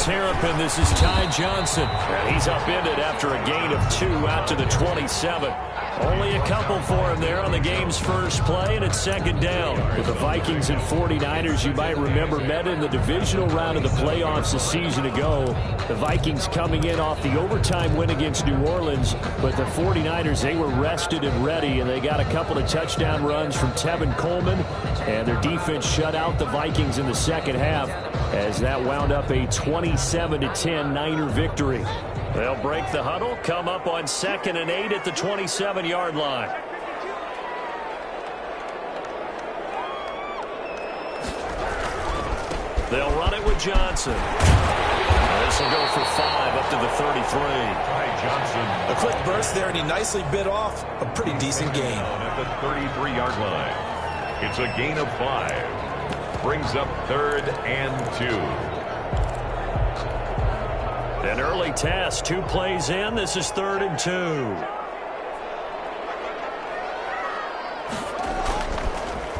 Terrapin, this is Ty Johnson. And he's upended after a gain of 2 out to the 27. Only a couple for him there on the game's first play, and it's second down. With the Vikings and 49ers, you might remember, met in the divisional round of the playoffs a season ago. The Vikings coming in off the overtime win against New Orleans, but the 49ers, they were rested and ready, and they got a couple of touchdown runs from Tevin Coleman, and their defense shut out the Vikings in the second half as that wound up a 27-10 Niner victory. They'll break the huddle, come up on 2nd and 8 at the 27-yard line. They'll run it with Johnson. This will go for 5 up to the 33. Johnson. A quick burst there, and he nicely bit off a pretty decent gain. At the 33-yard line. It's a gain of 5. Brings up 3rd and 2. An early test, 2 plays in. This is 3rd and 2.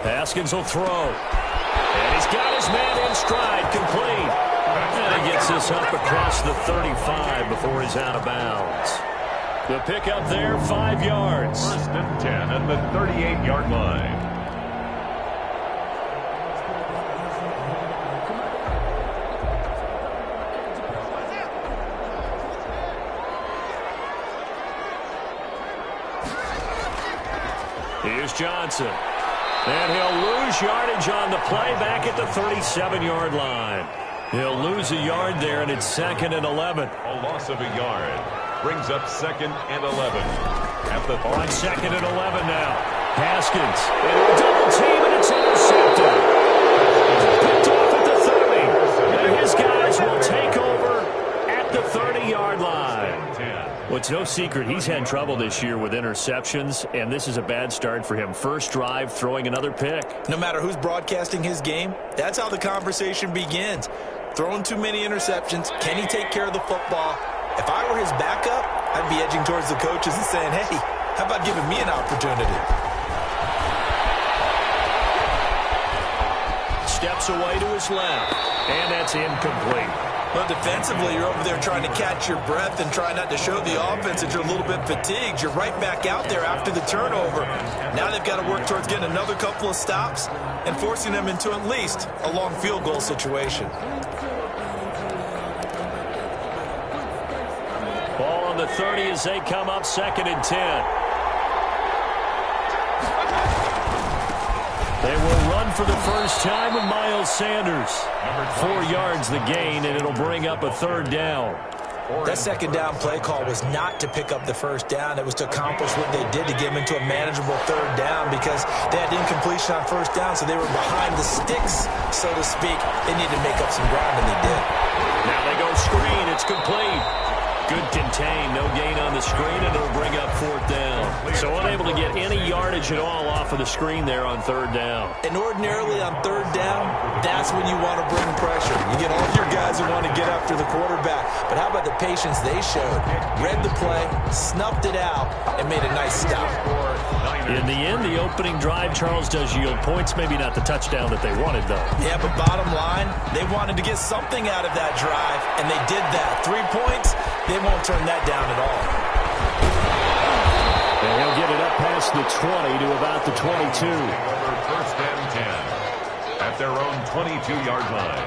Haskins will throw. And he's got his man in stride, complete. And he gets this up across the 35 before he's out of bounds. The pickup there, 5 yards. 1st and 10 at the 38-yard line. Here's Johnson. And he'll lose yardage on the play back at the 37-yard line. He'll lose a yard there, and it's 2nd and 11. A loss of a yard. Brings up 2nd and 11. At the on 2nd and 11 now. Haskins. And a double team, and it's intercepted. Picked off at the 30. And his guys will take over at the 30-yard line. Well, it's no secret he's had trouble this year with interceptions, and this is a bad start for him. First drive, throwing another pick. No matter who's broadcasting his game, that's how the conversation begins. Throwing too many interceptions. Can he take care of the football? If I were his backup, I'd be edging towards the coaches and saying, hey, how about giving me an opportunity? Steps away to his left, and that's incomplete. Well, defensively, you're over there trying to catch your breath and try not to show the offense that you're a little bit fatigued. You're right back out there after the turnover. Now they've got to work towards getting another couple of stops and forcing them into at least a long field goal situation. Ball on the 30 as they come up 2nd and 10. They will run for the first time with Miles Sanders. 4 yards the gain, and it'll bring up a 3rd down. That 2nd down play call was not to pick up the 1st down. It was to accomplish what they did to get them into a manageable 3rd down because they had incompletion on 1st down, so they were behind the sticks, so to speak. They needed to make up some ground, and they did. Now they go screen. It's complete. Good contain, no gain on the screen, and it'll bring up 4th down. So unable to get any yardage at all off of the screen there on 3rd down. And ordinarily on 3rd down, that's when you want to bring pressure. You get all your guys who want to get after the quarterback. But how about the patience they showed? Read the play, snuffed it out, and made a nice stop. In the end, the opening drive, Charles, does yield points. Maybe not the touchdown that they wanted, though. Yeah, but bottom line, they wanted to get something out of that drive, and they did that. 3 points. They won't turn that down at all. And he'll get it up past the 20 to about the 22. 1st and 10 at their own 22-yard line.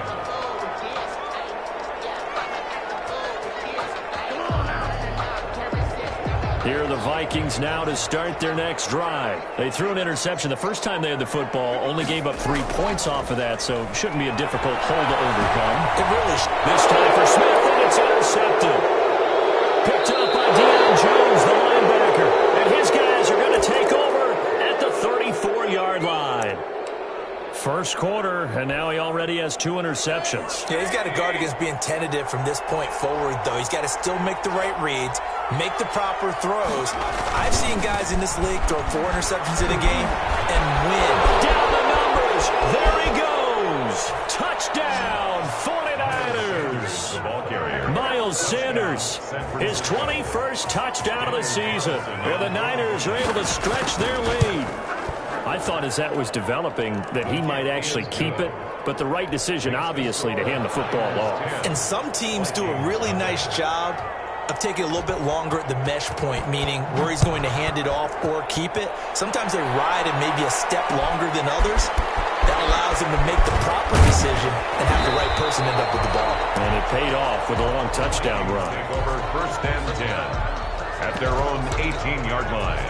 Here are the Vikings now to start their next drive. They threw an interception the first time they had the football, only gave up 3 points off of that, so shouldn't be a difficult hole to overcome. It really this time for Smith, and it's intercepted. Picked up by Deion Jones, the linebacker. And his guys are going to take over at the 34-yard line. First quarter, and now he already has 2 interceptions. Yeah, he's got to guard against being tentative from this point forward, though. He's got to still make the right reads, make the proper throws. I've seen guys in this league throw 4 interceptions in a game and win. Down the numbers. There he goes. Touchdown, 49ers. The ball carrier. Miles Sanders, his 21st touchdown of the season. And the Niners are able to stretch their lead. I thought as that was developing that he might actually keep it, but the right decision, obviously, to hand the football off. And some teams do a really nice job of taking a little bit longer at the mesh point, meaning where he's going to hand it off or keep it. Sometimes they ride it maybe a step longer than others. That allows him to make the proper decision and have the right person end up with the ball. And it paid off with a long touchdown run. Take over 1st and 10 at their own 18-yard line.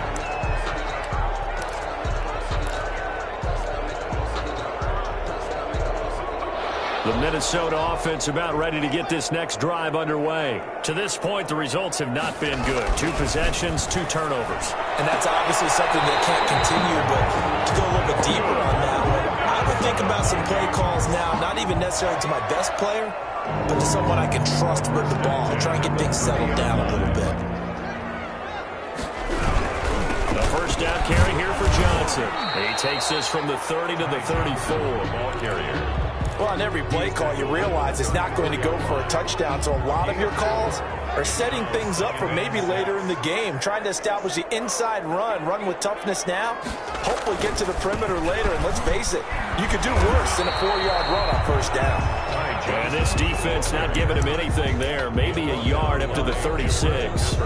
The Minnesota offense about ready to get this next drive underway. To this point, the results have not been good. 2 possessions, 2 turnovers. And that's obviously something that can't continue, but to go a little bit deeper on that one, I would think about some play calls now, not even necessarily to my best player, but to someone I can trust with the ball. Try and get things settled down a little bit. The first down carry here for Johnson. He takes this from the 30 to the 34. Ball carrier. Well, on every play call, you realize it's not going to go for a touchdown, so a lot of your calls are setting things up for maybe later in the game, trying to establish the inside run with toughness now, hopefully get to the perimeter later, and let's face it, you could do worse than a 4-yard run on 1st down. And this defense not giving him anything there, maybe a yard up to the 36.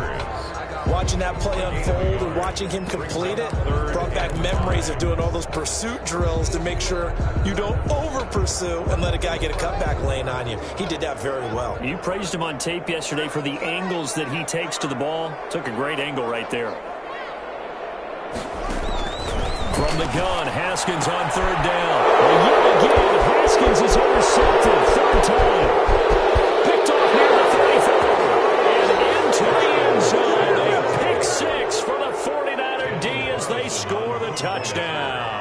Watching that play unfold and watching him complete it brought back memories of doing all those pursuit drills to make sure you don't over-pursue and let a guy get a cutback lane on you. He did that very well. You praised him on tape yesterday for the angles that he takes to the ball. Took a great angle right there. From the gun, Haskins on 3rd down. And yet again, Haskins is intercepted. 3rd time. Picked off near the 34. And into the end zone. Pick 6 for the 49er D as they score the touchdown.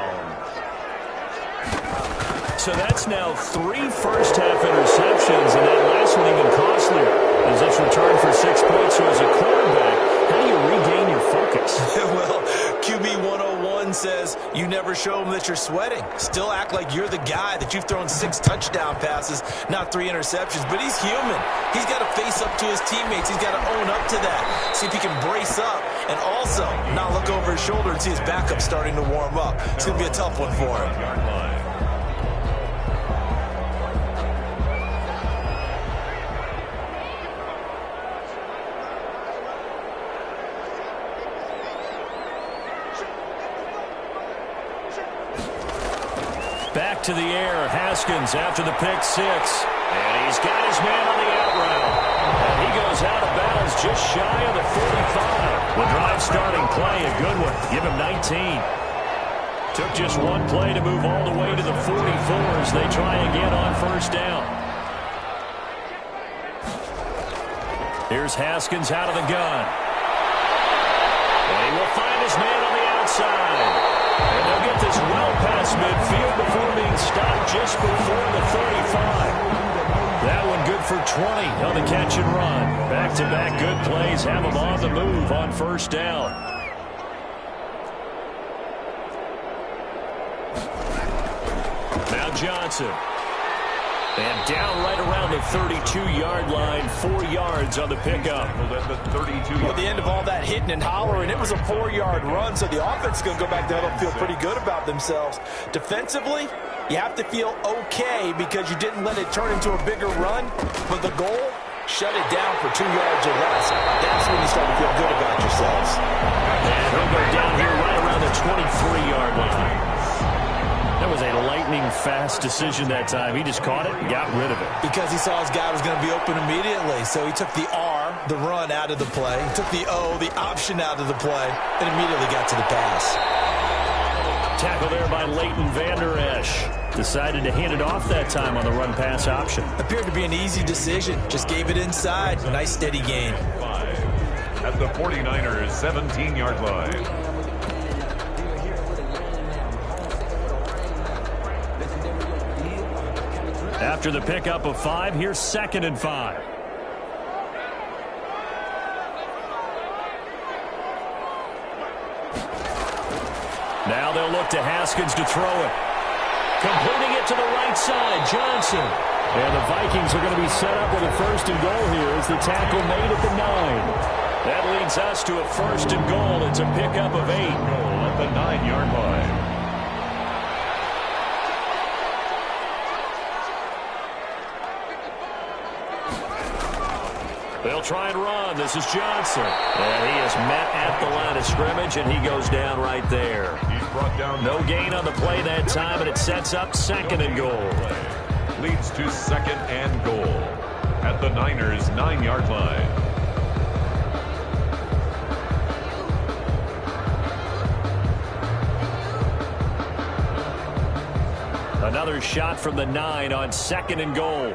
So that's now 3 first-half interceptions, and that last one even costlier as it's returned for 6 points. So as a quarterback, how do you regain your focus? Well, QB 101 says you never show them that you're sweating. Still act like you're the guy that you've thrown 6 touchdown passes, not 3 interceptions. But he's human. He's got to face up to his teammates. He's got to own up to that. See if he can brace up and also not look over his shoulder and see his backup starting to warm up. It's going to be a tough one for him. Back to the air, Haskins after the pick 6. And he's got his man on the out route. And he goes out of bounds just shy of the 45. The drive starting play, a good one. Give him 19. Took just one play to move all the way to the 44 as they try again on 1st down. Here's Haskins out of the gun. And he will find his man on the outside. And they'll get this well past midfield before being stopped just before the 35. That one good for 20 on the catch and run. Back-to-back good plays have them on the move on 1st down. Now Johnson. And down right around the 32-yard line, 4 yards on the pickup. Well, at the end of all that hitting and hollering, it was a 4-yard run, so the offense is going to go back there and feel pretty good about themselves. Defensively, you have to feel okay because you didn't let it turn into a bigger run, but the goal, shut it down for 2 yards or less. That's when you start to feel good about yourselves. And he'll go down here right around the 23-yard line. That was a lightning-fast decision that time. He just caught it and got rid of it. Because he saw his guy was going to be open immediately. So he took the R, the run, out of the play. He took the O, the option, out of the play, and immediately got to the pass. Tackle there by Leighton Vander Esch. Decided to hand it off that time on the run-pass option. Appeared to be an easy decision. Just gave it inside. A nice, steady gain. At the 49ers' 17-yard line. After the pickup of 5, here's 2nd and 5. Now they'll look to Haskins to throw it. Completing it to the right side, Johnson. And the Vikings are going to be set up with a 1st and goal here as the tackle made at the 9. That leads us to a 1st and goal. It's a pickup of 8. Goal at the 9-yard line. They'll try and run. This is Johnson. And he is met at the line of scrimmage, and he goes down right there. He's brought down. No gain on the play that time, and it sets up 2nd and goal. Leads to 2nd and goal at the Niners' 9-yard line. Another shot from the 9 on 2nd and goal.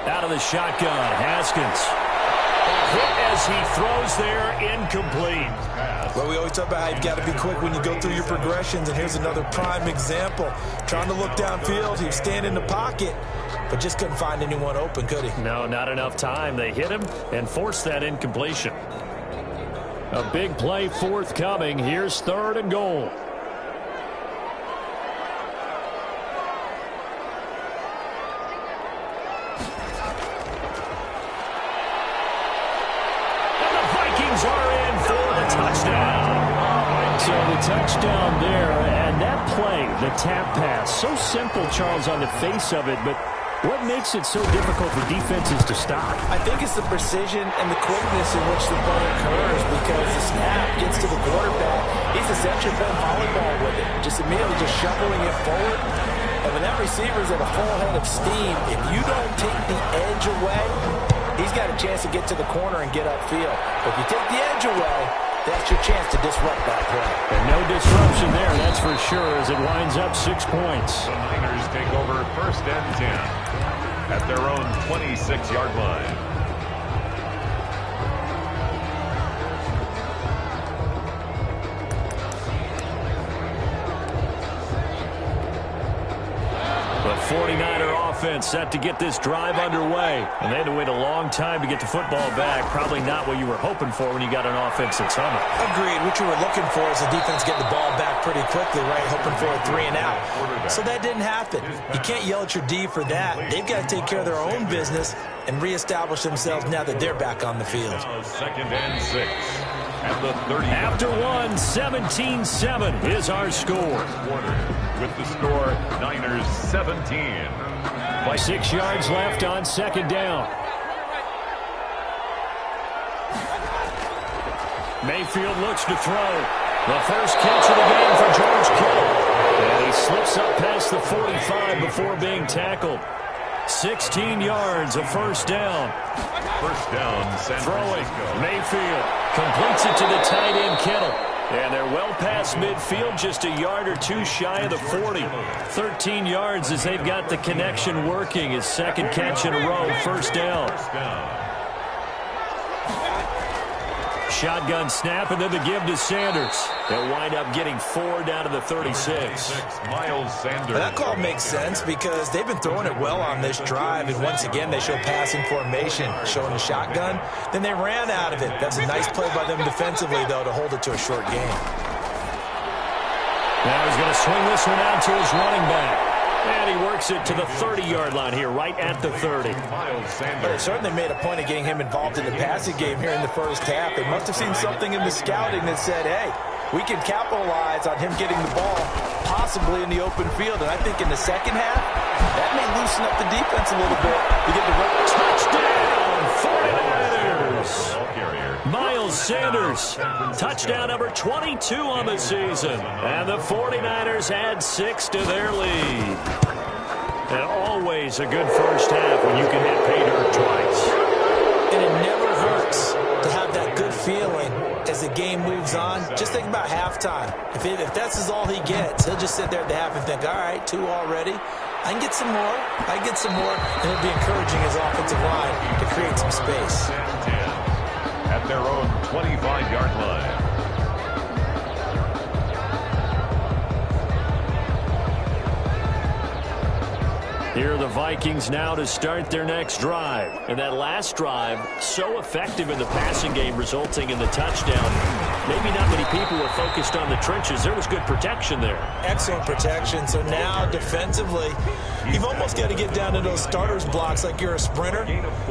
Out of the shotgun, Haskins. Hit as he throws there, incomplete. Well, we always talk about how you've got to be quick when you go through your progressions, and here's another prime example. Trying to look downfield, he was standing in the pocket, but just couldn't find anyone open, could he? No, not enough time. They hit him and forced that incompletion. A big play forthcoming. Here's 3rd and goal. So the touchdown there, and that play, the tap pass, so simple, Charles, on the face of it, but what makes it so difficult for defenses to stop? I think it's the precision and the quickness in which the play occurs, because the snap gets to the quarterback. He's essentially playing volleyball with it, just immediately just shoveling it forward. And when that receiver's at a full head of steam, if you don't take the edge away, he's got a chance to get to the corner and get upfield. If you take the edge away, that's your chance to disrupt that play. And no disruption there, that's for sure, as it winds up 6 points. The Niners take over 1st and 10 at their own 26-yard line. The 49er offense set to get this drive underway. And they had to wait a long time to get the football back. Probably not what you were hoping for when you got an offense that's humming. Agreed. What you were looking for is the defense getting the ball back pretty quickly, right? Hoping for a 3 and out. So that didn't happen. You can't yell at your D for that. They've got to take care of their own business and reestablish themselves now that they're back on the field. 2nd and 6 at the 30. After one, 17-7 is our score. With the score, Niners 17. By 6 yards left on 2nd down. Mayfield looks to throw. The first catch of the game for George Kittle. And he slips up past the 45 before being tackled. 16 yards, a 1st down. 1st down, San Throwing, Francisco. Mayfield completes it to the tight end, Kittle. And they're well past midfield, just a yard or two shy of the 40. 13 yards as they've got the connection working. His 2nd catch in a row, 1st down. Shotgun snap, and then the give to Sanders. They'll wind up getting 4 down to the 36. Miles Sanders. That call makes sense because they've been throwing it well on this drive, and once again they show passing formation, showing the shotgun. Then they ran out of it. That's a nice play by them defensively, though, to hold it to a short game. Now he's going to swing this one out to his running back. And he works it to the 30-yard line here, right at the 30. But it certainly made a point of getting him involved in the passing game here in the first half. They must have seen something in the scouting that said, hey, we can capitalize on him getting the ball possibly in the open field. And I think in the second half, that may loosen up the defense a little bit to get the run. Touchdown, 49ers! Miles Sanders, touchdown number 22 on the season. And the 49ers add 6 to their lead. And always a good first half when you can hit pay dirt twice. And it never hurts to have that good feeling as the game moves on. Just think about halftime. If that's all he gets, he'll just sit there at the half and think, all right, 2 already. I can get some more. I can get some more. And he'll be encouraging his offensive line to create some space. At their own 25-yard line. Here are the Vikings now to start their next drive. And that last drive, so effective in the passing game, resulting in the touchdown. maybe not many people were focused on the trenches. There was good protection there. Excellent protection. So now defensively, you've almost got to get down to those starters blocks like you're a sprinter.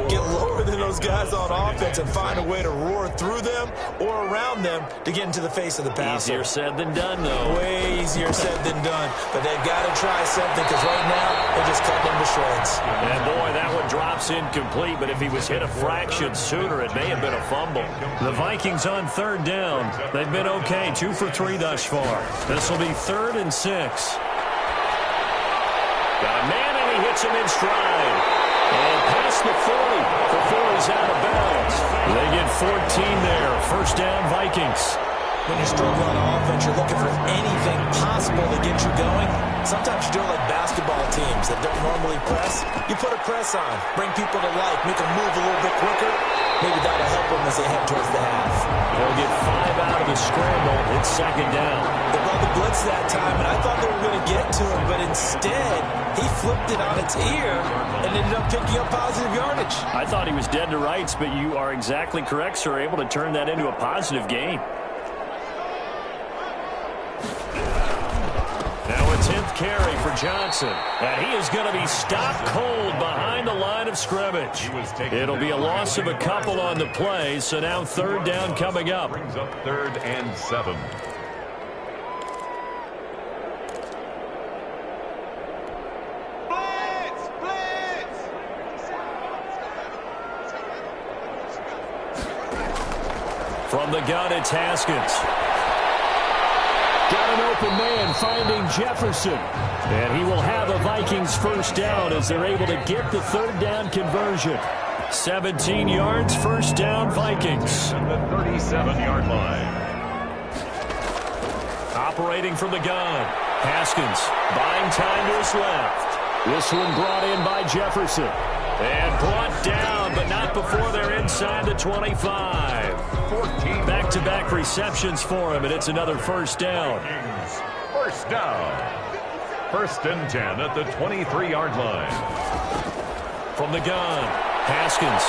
Get lower than those guys on offense and find a way to roar through them or around them to get into the face of the passer. Easier said than done, though. Way easier said than done. But they've got to try something because right now they're just cutting them to shreds. And, boy, that one drops incomplete. But if he was hit a fraction sooner, it may have been a fumble. The Vikings on third down. They've been okay, 2 for 3 thus far. This will be 3rd and 6. Got a man, and he hits him in stride. And past the 40 before he's out of bounds. They get 14 there. First down, Vikings. When you're struggling on offense, you're looking for anything possible to get you going. Sometimes you do it like basketball teams that don't normally press. You put a press on, bring people to life, make them move a little bit quicker. Maybe that'll help them as they head towards the half. They'll get 5 out of the scramble. It's 2nd down. They brought the blitz that time, and I thought they were going to get to him, but instead, he flipped it on its ear and ended up picking up positive yardage. I thought he was dead to rights, but you are exactly correct, sir. Able to turn that into a positive gain. Now a 10th carry for Johnson. And he is going to be stopped cold behind the line of scrimmage. It'll be a loss of a couple on the play, so now 3rd down coming up. Brings up 3rd and 7. From the gun, it's Haskins. Got an open man finding Jefferson. And he will have a Vikings first down as they're able to get the 3rd down conversion. 17 yards, first down, Vikings. At the 37-yard line. Operating from the gun. Haskins buying time to his left. This one brought in by Jefferson. And brought down, but not before they're inside the 25. 14. Back-to-back receptions for him, and it's another first down. First down. 1st and 10 at the 23-yard line. From the gun, Haskins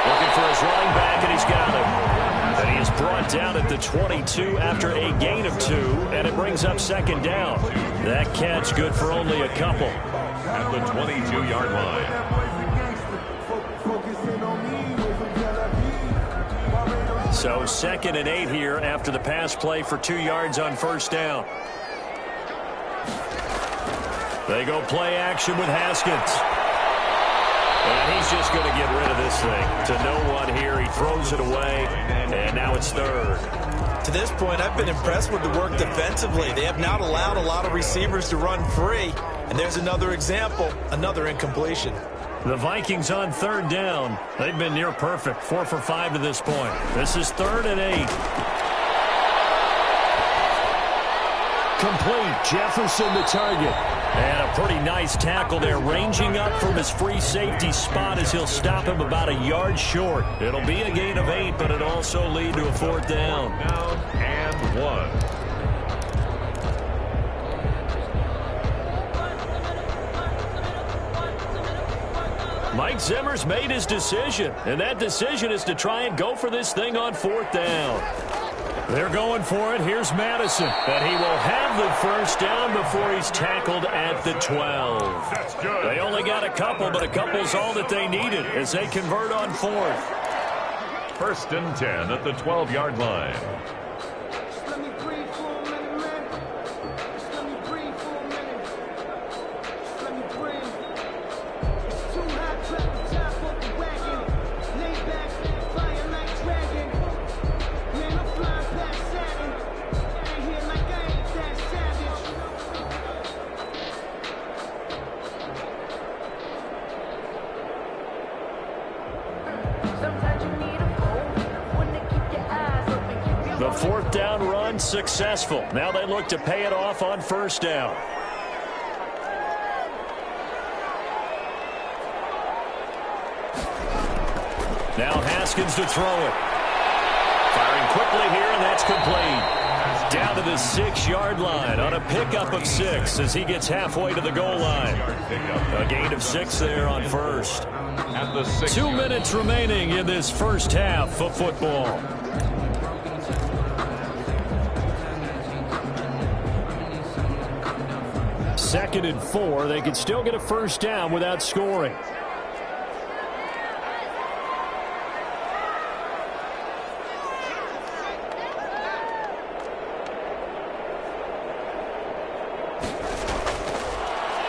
looking for his running back, and he's got him. And he is brought down at the 22 after a gain of 2, and it brings up 2nd down. That catch good for only a couple. At the 22-yard line. So 2nd and 8 here after the pass play for 2 yards on first down. They go play action with Haskins. And he's just going to get rid of this thing. To no one here, he throws it away, and now it's 3rd. To this point, I've been impressed with the work defensively. They have not allowed a lot of receivers to run free. And there's another example, another incompletion. The Vikings on 3rd down. They've been near perfect, 4 for 5 to this point. This is 3rd and 8. Complete. Jefferson the target. And a pretty nice tackle there, ranging up from his free safety spot as he'll stop him about a yard short. It'll be a gain of 8, but it'll also lead to a 4th down. Down and 1. Mike Zimmer's made his decision, and that decision is to try and go for this thing on 4th down. They're going for it. Here's Madison, and he will have the first down before he's tackled at the 12. That's good. They only got a couple, but a couple's all that they needed as they convert on 4th. 1st and 10 at the 12-yard line. The 4th down run successful. Now they look to pay it off on first down. Now Haskins to throw it. Firing quickly here, and that's complete. Down to the 6-yard line on a pickup of 6 as he gets halfway to the goal line. A gain of 6 there on first. At the 6 2 minutes remaining in this first half of football. 2nd and 4. They can still get a first down without scoring.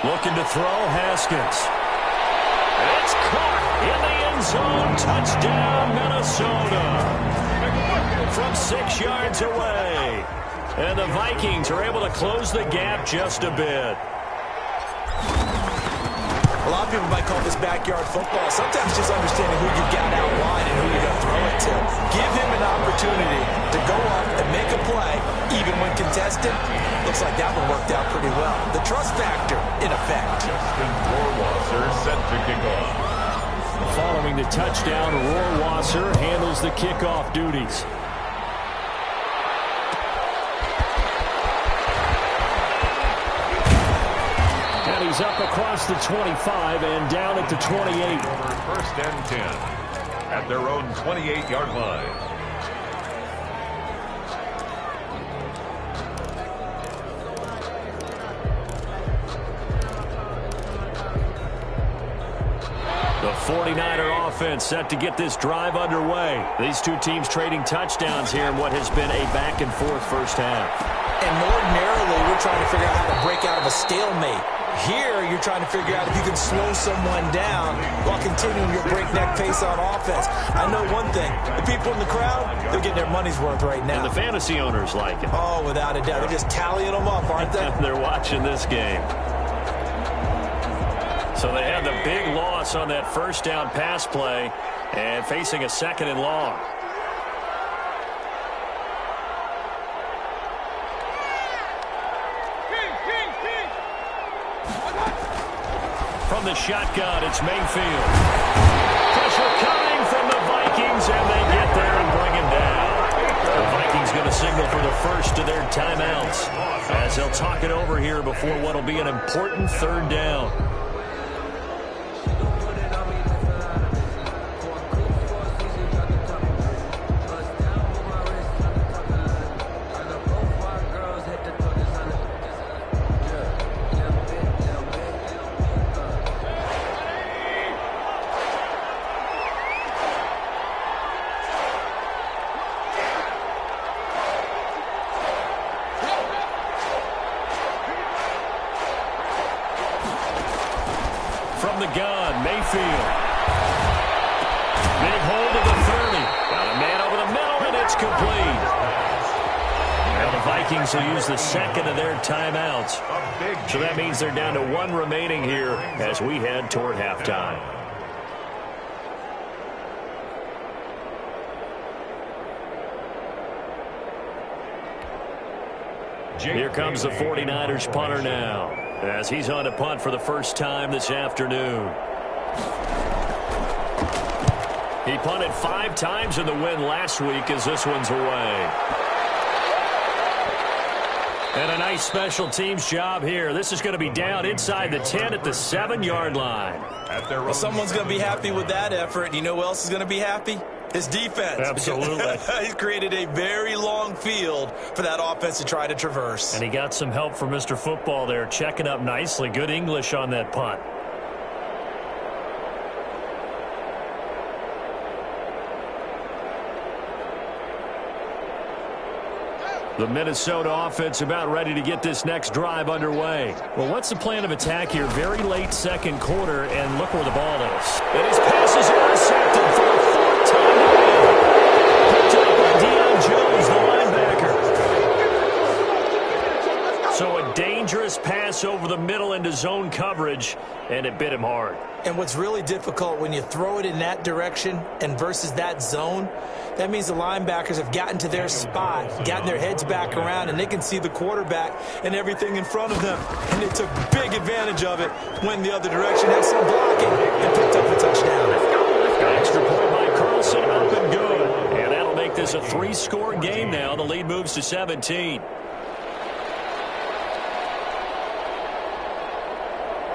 Looking to throw, Haskins. It's caught in the end zone. Touchdown, Minnesota. From 6 yards away. And the Vikings are able to close the gap just a bit. A lot of people might call this backyard football. Sometimes just understanding who you've got out wide and who you're going to throw it to. Give him an opportunity to go up and make a play, even when contested. Looks like that one worked out pretty well. The trust factor, in effect. Justin Rohrwasser set to kick off. Following the touchdown, Rohrwasser handles the kickoff duties. And he's up across the 25 and down at the 28. First and 10 at their own 28-yard line. The 49er offense set to get this drive underway. These two teams trading touchdowns here in what has been a back-and-forth first half. And ordinarily, we're trying to figure out how to break out of a stalemate. Here, you're trying to figure out if you can slow someone down while continuing your breakneck pace on offense. I know one thing. The people in the crowd, they're getting their money's worth right now. And the fantasy owners like it. Oh, without a doubt. They're just tallying them up, aren't they? They're watching this game. So they had the big loss on that first down pass play and facing a 2nd and long. From the shotgun, it's Mayfield. Pressure coming from the Vikings, and they get there and bring him down. The Vikings going to signal for the first of their timeouts as they'll talk it over here before what will be an important 3rd down. From the gun, Mayfield. Big hold of the 30. Got a man over the middle, and it's complete. Now the Vikings will use the 2nd of their timeouts. So that means they're down to 1 remaining here as we head toward halftime. Here comes the 49ers punter now, as he's on to punt for the first time this afternoon. He punted 5 times in the win last week as this one's away. And a nice special teams job here. This is going to be down inside the 10 at the 7-yard line. Well, someone's going to be happy with that effort. You know who else is going to be happy? His defense. Absolutely. He's created a very long field for that offense to try to traverse. And he got some help from Mr. Football there, checking up nicely. Good English on that punt. The Minnesota offense about ready to get this next drive underway. Well, what's the plan of attack here? Very late 2nd quarter, and look where the ball is. And his pass is intercepted for the 4th time today. Picked up by Deion Jones, the linebacker. So a dangerous pass over the middle into zone coverage, and it bit him hard. And what's really difficult when you throw it in that direction and versus that zone, that means the linebackers have gotten to their spot, gotten their heads back around, and they can see the quarterback and everything in front of them. And they took big advantage of it, went the other direction, had some blocking, and picked up a touchdown. Extra point by Carlson, up and good. And that'll make this a 3-score game now. The lead moves to 17.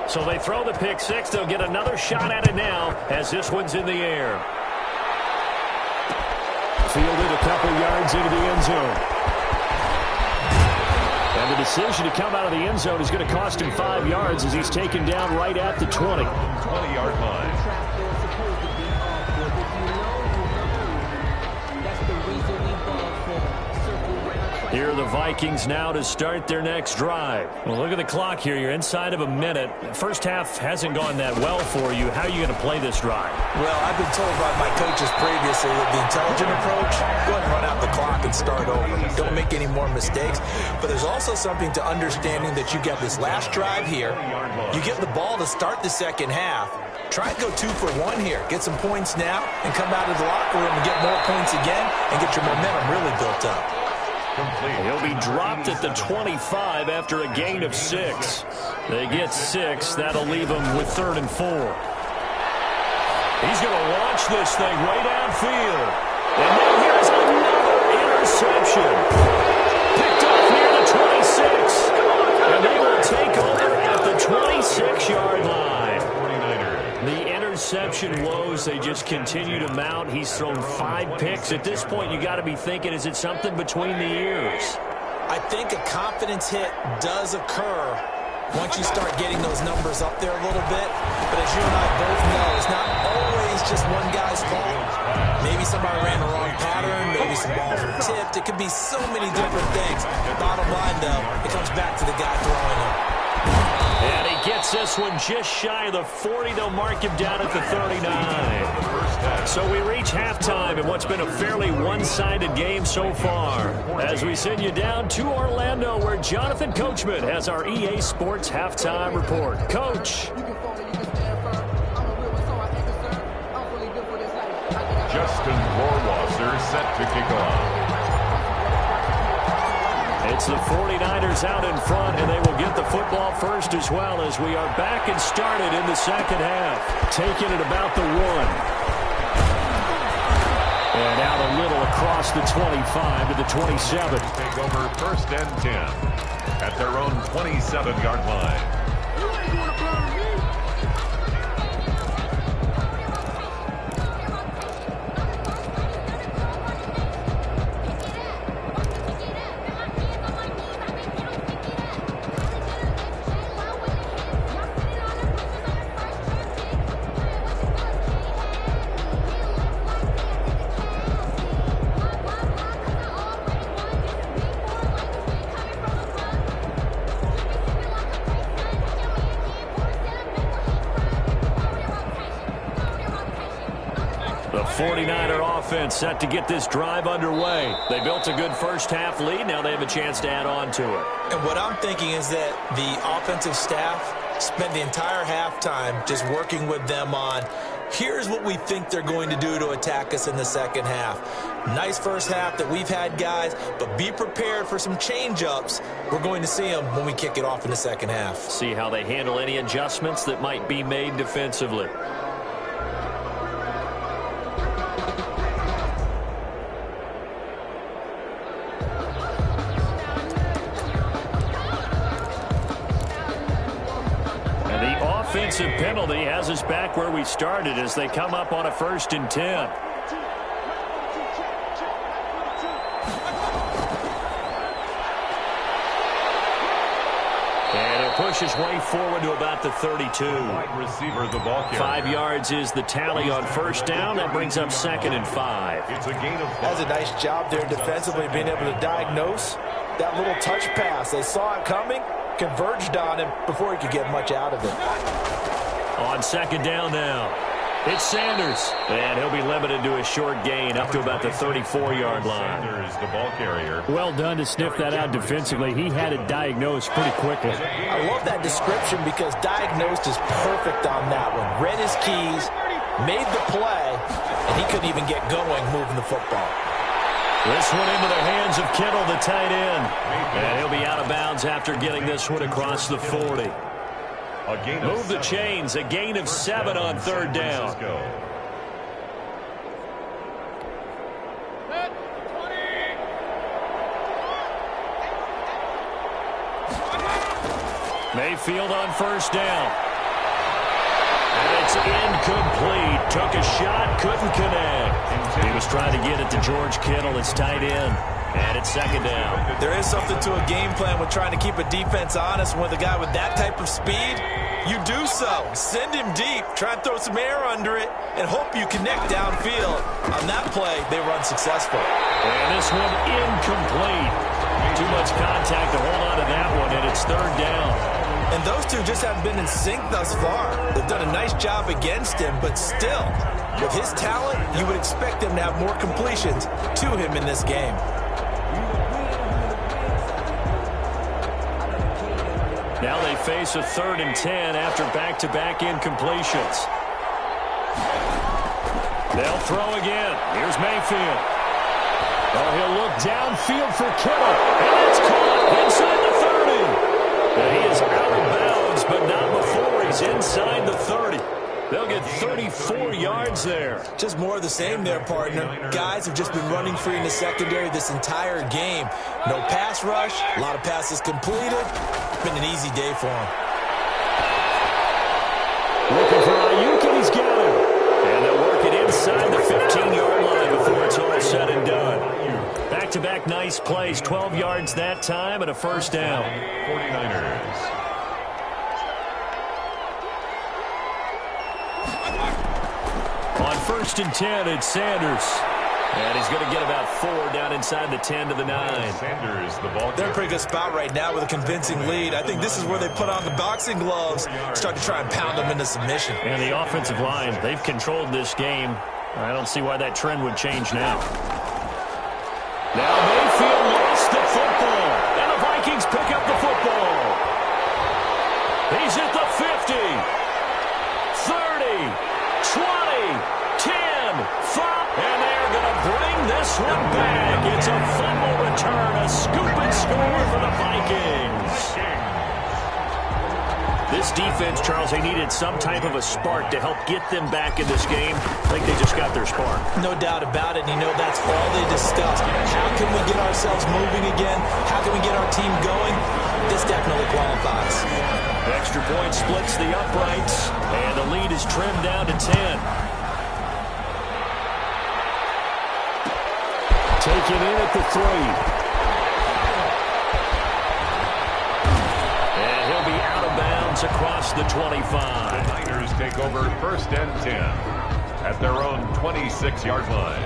So they throw the pick 6. They'll get another shot at it now as this one's in the air. Fielded a couple yards into the end zone. And the decision to come out of the end zone is going to cost him 5 yards as he's taken down right at the 20. 20-yard line. Here are the Vikings now to start their next drive. Well, look at the clock here. You're inside of a minute. First half hasn't gone that well for you. How are you going to play this drive? Well, I've been told by my coaches previously that the intelligent approach, go ahead and run out the clock and start over. Don't make any more mistakes. But there's also something to understanding that you get this last drive here. You get the ball to start the second half. Try and go 2 for 1 here. Get some points now and come out of the locker room and get more points again and get your momentum really built up. He'll be dropped at the 25 after a gain of 6. They get 6. That'll leave him with 3rd and 4. He's going to launch this thing way downfield. And now here's another interception. Picked up near the 26. And they will take over at the 26-yard line. The interception woes, they just continue to mount. He's thrown 5 picks. At this point, you got to be thinking, is it something between the ears? I think a confidence hit does occur once you start getting those numbers up there a little bit. But as you and I both know, it's not always just one guy's fault. Maybe somebody ran the wrong pattern. Maybe some balls were tipped. It could be so many different things. Bottom line, though, it comes back to the guy throwing them. And he gets this one just shy of the 40. They'll mark him down at the 39. So we reach halftime in what's been a fairly one-sided game so far. As we send you down to Orlando, where Jonathan Coachman has our EA Sports halftime report. Coach. Justin Rohrwasser set to kick off. It's the 49ers out in front, and they will get the football first as well as we are back and started in the second half. Taking it about the 1. And out a little across the 25 to the 27. Take over 1st and 10 at their own 27-yard line. The 49er offense set to get this drive underway. They built a good first half lead. Now they have a chance to add on to it. And what I'm thinking is that the offensive staff spent the entire halftime just working with them on, here's what we think they're going to do to attack us in the second half. Nice first half that we've had, guys, but be prepared for some change-ups. We're going to see them when we kick it off in the second half. See how they handle any adjustments that might be made defensively. Offensive penalty has us back where we started as they come up on a 1st and 10. And he'll push his way forward to about the 32. Wide receiver, the ball carrier. 5 yards is the tally on 1st down. That brings up 2nd and 5. It's a gain of 5. That's a nice job there defensively, being able to diagnose that little touch pass. They saw it coming, converged on him before he could get much out of it. On 2nd down now, it's Sanders. And he'll be limited to a short gain up to about the 34-yard line. Sanders, the ball carrier. Well done to sniff that out defensively. He had it diagnosed pretty quickly. I love that description because diagnosed is perfect on that one. Read his keys, made the play, and he couldn't even get going moving the football. This one into the hands of Kittle, the tight end. And he'll be out of bounds after getting this one across the 40. Move the chains, a gain of 7 on 3rd down. Mayfield on 1st down. And it's incomplete. Took a shot, couldn't connect. He was trying to get it to George Kittle, his tight end. And it's second down. There is something to a game plan with trying to keep a defense honest. With a guy with that type of speed, you do so. Send him deep, try and throw some air under it, and hope you connect downfield. On that play, they run successful. And this one incomplete. Too much contact to hold on to that one, and it's third down. And those two just haven't been in sync thus far. They've done a nice job against him, but still, with his talent, you would expect him to have more completions to him in this game. Now they face a 3rd and 10 after back-to-back incompletions. They'll throw again. Here's Mayfield. Oh, he'll look downfield for Kittle. And it's caught inside the 30. Now he is out of bounds, but not before he's inside the 30. They'll get 34 yards there. Just more of the same there, partner. Guys have just been running free in the secondary this entire game. No pass rush, a lot of passes completed. Been an easy day for him. Looking for Ayuk, and he's got him. And they'll work it inside the 15-yard line before it's all said and done. Back-to-back nice plays, 12 yards that time, and a first down. 49ers. On 1st and 10, it's Sanders. And he's going to get about 4 down inside the 10 to the 9. Sanders, the ball. They're in a pretty good spot right now with a convincing lead. I think this is where they put on the boxing gloves, start to try and pound them into submission. And the offensive line, they've controlled this game. I don't see why that trend would change now. Now Mayfield lost the football, and the Vikings pick up the football. He's at the 50, 30, 20, 10, 5, and they're going to bring this one back. It's a fumble return, a scoop and score for the Vikings. This defense, Charles, they needed some type of a spark to help get them back in this game. I think they just got their spark. No doubt about it. And you know, that's all they discussed. How can we get ourselves moving again? How can we get our team going? This definitely qualifies. Extra point splits the uprights, and the lead is trimmed down to 10. Taken in at the 3. Across the 25. The Niners take over 1st and 10 at their own 26-yard line.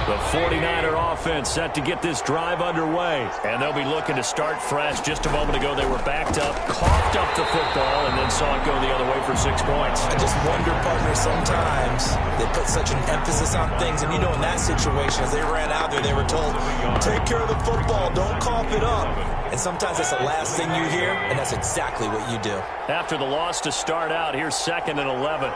The 49er offense set to get this drive underway. And they'll be looking to start fresh. Just a moment ago, they were backed up, coughed up the football, and then saw it go the other way for 6 points. I just wonder, partner, sometimes they put such an emphasis on things. And, you know, in that situation, as they ran out there, they were told, take care of the football, don't cough it up. And sometimes that's the last thing you hear, and that's exactly what you do. After the loss to start out, here's 2nd and 11.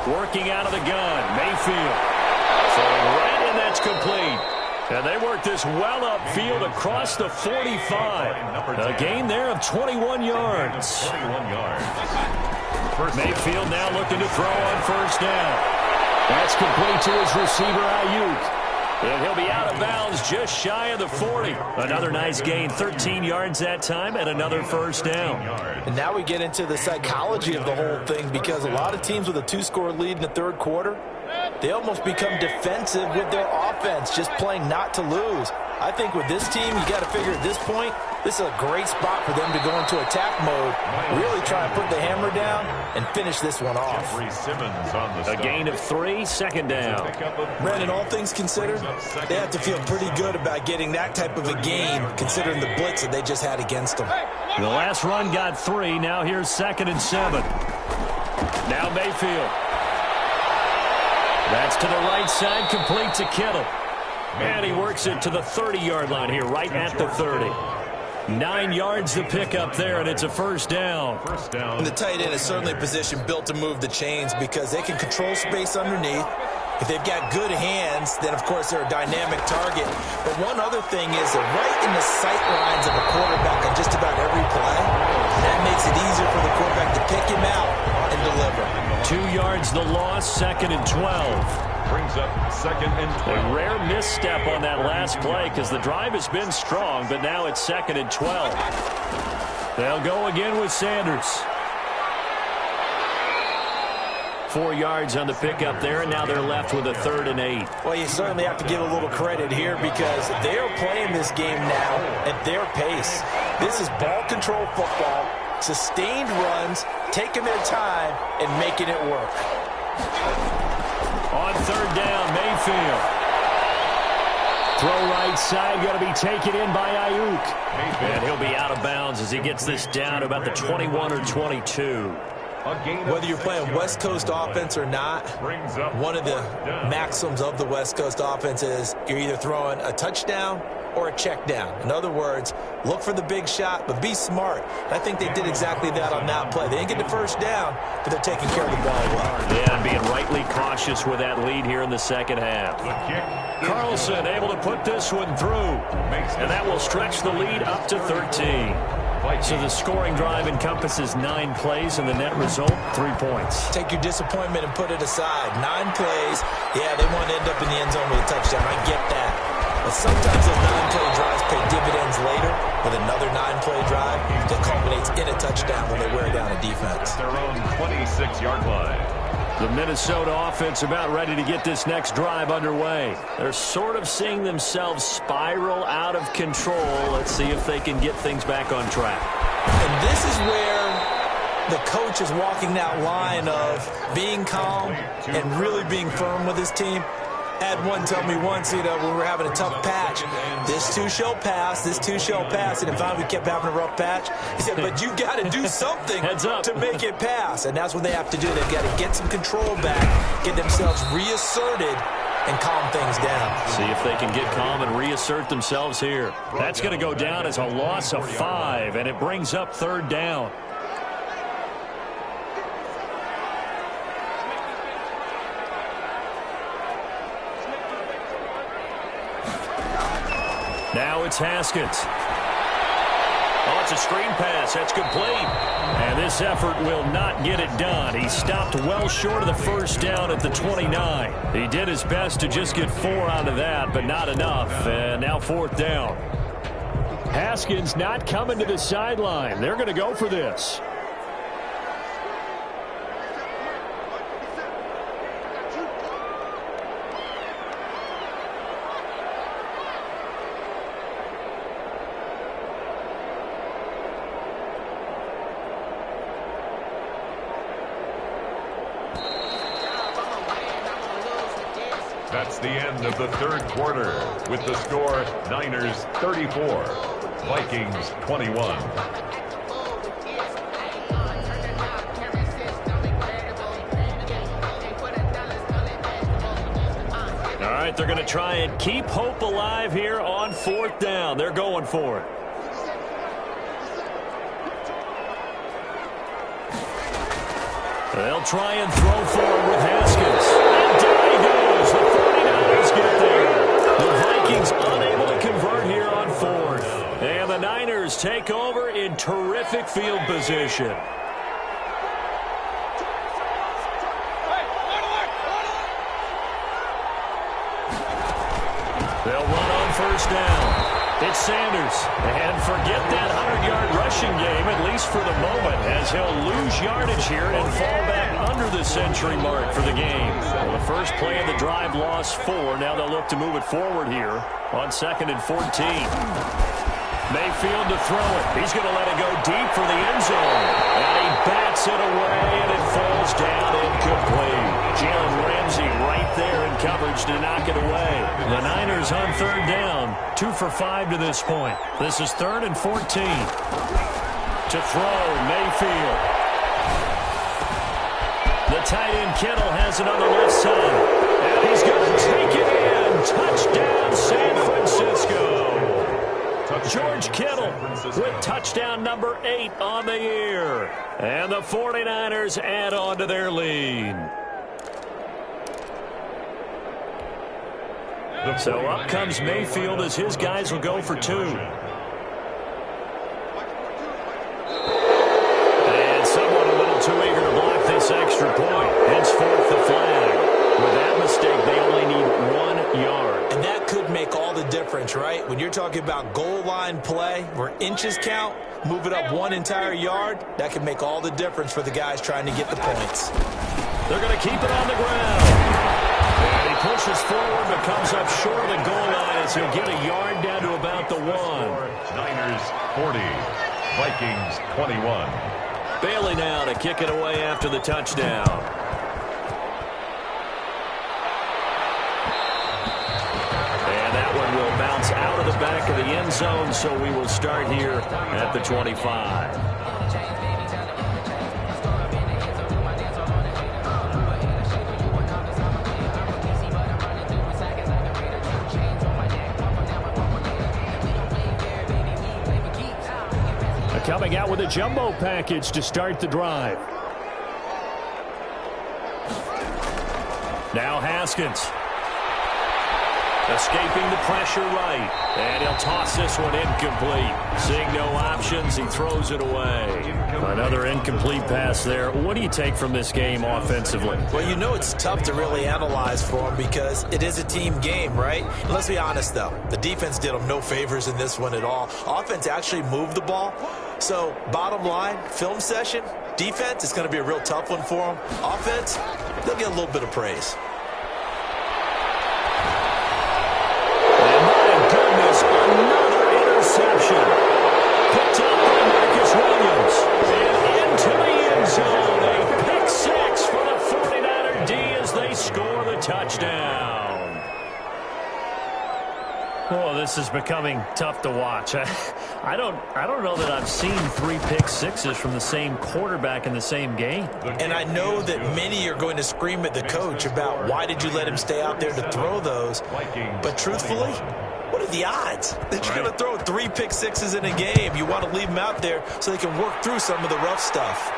Working out of the gun, Mayfield. Throwing right in, that's complete. And they work this well upfield across the 45. A gain there of 21 yards. 21 yards. Mayfield now looking to throw on 1st down. That's complete to his receiver, Ayuk. And he'll be out of bounds just shy of the 40. Another nice gain, 13 yards that time, and another 1st down. And now we get into the psychology of the whole thing, because a lot of teams with a 2-score lead in the 3rd quarter, they almost become defensive with their offense, just playing not to lose. I think with this team, you got to figure at this point, this is a great spot for them to go into attack mode, really try and put the hammer down and finish this one off. A gain of 3, 2nd down. Brandon, all things considered, they have to feel pretty good about getting that type of a gain, considering the blitz that they just had against them. The last run got 3. Now here's 2nd and 7. Now Mayfield. That's to the right side, complete to Kittle. And he works it to the 30-yard line here, right at the 30. 9 yards to pick up there, and it's a 1st down. And the tight end is certainly a position built to move the chains, because they can control space underneath. If they've got good hands, then, of course, they're a dynamic target. But one other thing is they're right in the sight lines of a quarterback on just about every play. And that makes it easier for the quarterback to pick him out and deliver. 2 yards the loss, 2nd and 12. Brings up 2nd and 12. A rare misstep on that last play because the drive has been strong, but now it's 2nd and 12. They'll go again with Sanders. 4 yards on the pickup there, and now they're left with a 3rd and 8. Well, you certainly have to give a little credit here because they're playing this game now at their pace. This is ball control football, sustained runs, taking their time, and making it work. On 3rd down, Mayfield. Throw right side, going to be taken in by Ayuk. And he'll be out of bounds as he gets this down to about the 21 or 22. Whether you're playing West Coast offense or not, one of the maxims of the West Coast offense is you're either throwing a touchdown or a check down. In other words, look for the big shot, but be smart. And I think they did exactly that on that play. They didn't get the first down, but they're taking care of the ball well. Yeah, and being rightly cautious with that lead here in the second half. Carlson able to put this one through, and that will stretch the lead up to 13. So the scoring drive encompasses 9 plays, and the net result, 3 points. Take your disappointment and put it aside. 9 plays, yeah, they want to end up in the end zone with a touchdown. I get that. But sometimes those 9-play drives pay dividends later with another 9-play drive that culminates in a touchdown when they wear down a defense. Their own 26-yard line. The Minnesota offense about ready to get this next drive underway. They're sort of seeing themselves spiral out of control. Let's see if they can get things back on track. And this is where the coach is walking that line of being calm and really being firm with his team. Had one tell me once, when we were having a tough patch, this too shall pass, this too shall pass. And if finally we kept having a rough patch, he said, but you got to do something to make it pass. And that's what they have to do. They've got to get some control back, get themselves reasserted, and calm things down. See if they can get calm and reassert themselves here. That's going to go down as a loss of 5, and it brings up 3rd down. Now it's Haskins. Oh, it's a screen pass. That's complete. And this effort will not get it done. He stopped well short of the first down at the 29. He did his best to just get 4 out of that, but not enough. And now 4th down. Haskins not coming to the sideline. They're going to go for this. That's the end of the 3rd quarter with the score Niners 34, Vikings 21. All right, they're going to try and keep hope alive here on 4th down. They're going for it. They'll try and throw forward with Haskins. And down he goes. The 49ers get there. The Vikings unable to convert here on 4th. And the Niners take over in terrific field position. They'll run on 1st down. It's Sanders. And forget that 100-yard rushing game, at least for the moment, as he'll lose yardage here and fall back under the century mark for the game. Well, the first play of the drive lost 4. Now they'll look to move it forward here on 2nd and 14. Mayfield to throw it. He's going to let it go deep for the end zone. And he bats it away, and it falls down incomplete. Jalen Ramsey right there in coverage to knock it away. The Niners on 3rd down. 2 for 5 to this point. This is 3rd and 14. To throw, Mayfield. The tight end Kittle has it on the left side. And he's going to take it in. Touchdown, San Francisco. George Kittle with touchdown number 8 on the year. And the 49ers add on to their lead. So up comes Mayfield as his guys will go for 2. And someone a little too eager to block this extra point. Henceforth the flag. With that mistake, they difference, right? When you're talking about goal line play where inches count, move it up 1 entire yard, that can make all the difference for the guys trying to get the points. They're going to keep it on the ground. And he pushes forward but comes up short of the goal line as he'll get a yard down to about the 1. Niners 40, Vikings 21. Bailey now to kick it away after the touchdown. And that one will bounce out of the back of the end zone, so we will start here at the 25. Coming out with a jumbo package to start the drive. Now Haskins. Escaping the pressure right. And he'll toss this one incomplete. Seeing no options, he throws it away. Another incomplete pass there. What do you take from this game offensively? Well, you know it's tough to really analyze for them because it is a team game, right? Let's be honest, though. The defense did them no favors in this one at all. Offense actually moved the ball. So, bottom line, film session, defense is going to be a real tough one for them. Offense, they'll get a little bit of praise. And my goodness, another interception. Picked up by Marcus Williams. And into the end zone. A pick six for the 49er D as they score the touchdown. Oh, this is becoming tough to watch. I don't know that I've seen 3 pick sixes from the same quarterback in the same game. And I know that many are going to scream at the coach about why did you let him stay out there to throw those. But truthfully, what are the odds that you're going to throw 3 pick sixes in a game? You want to leave them out there so they can work through some of the rough stuff.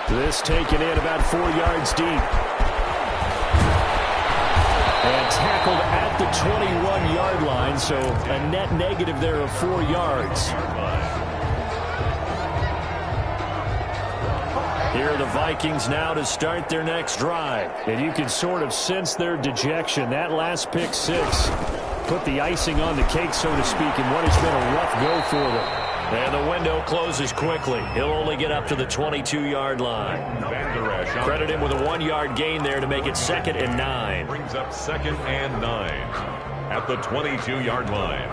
This taken in about 4 yards deep. And tackled at the 21-yard line, so a net negative there of 4 yards. Here are the Vikings now to start their next drive. And you can sort of sense their dejection. That last pick six put the icing on the cake, so to speak, in what has been a rough go for them. And the window closes quickly. He'll only get up to the 22-yard line. Credit him with a 1-yard gain there to make it 2nd and 9. Brings up 2nd and 9 at the 22-yard line.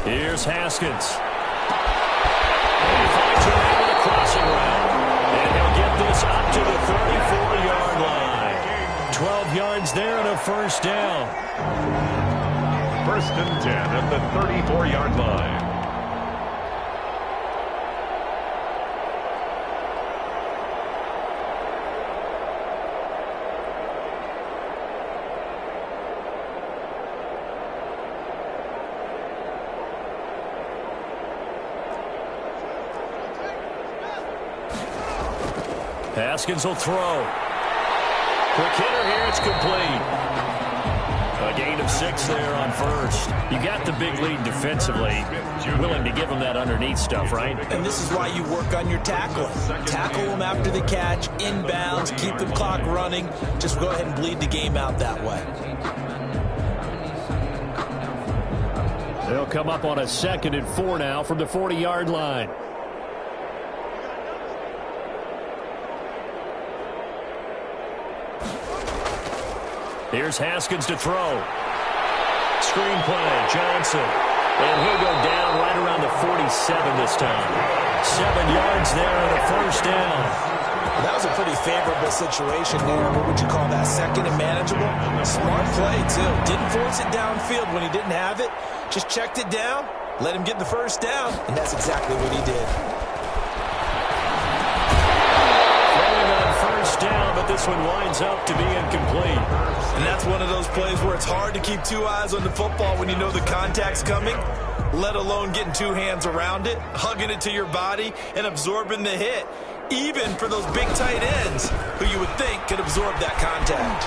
Here's Haskins. And he finds a man with a crossing route. And he'll get this up to the 34-yard line. 12 yards there and a first down. 1st and 10 at the 34-yard line. Haskins will throw. Quick hitter here, it's complete. A gain of 6 there on first. You got the big lead defensively. You're willing to give them that underneath stuff, right? And this is why you work on your tackling. Tackle them after the catch, inbounds, keep the clock running. Just go ahead and bleed the game out that way. They'll come up on a 2nd and 4 now from the 40-yard line. Here's Haskins to throw. Screen play, Johnson. And he'll go down right around the 47 this time. 7 yards there and a first down. That was a pretty favorable situation there. What would you call that? 2nd and manageable? Smart play, too. Didn't force it downfield when he didn't have it. Just checked it down, let him get the first down, and that's exactly what he did. Throwing on first down, but this one winds up to be incomplete. And that's one of those plays where it's hard to keep 2 eyes on the football when you know the contact's coming, let alone getting 2 hands around it, hugging it to your body, and absorbing the hit. even for those big tight ends who you would think could absorb that contact.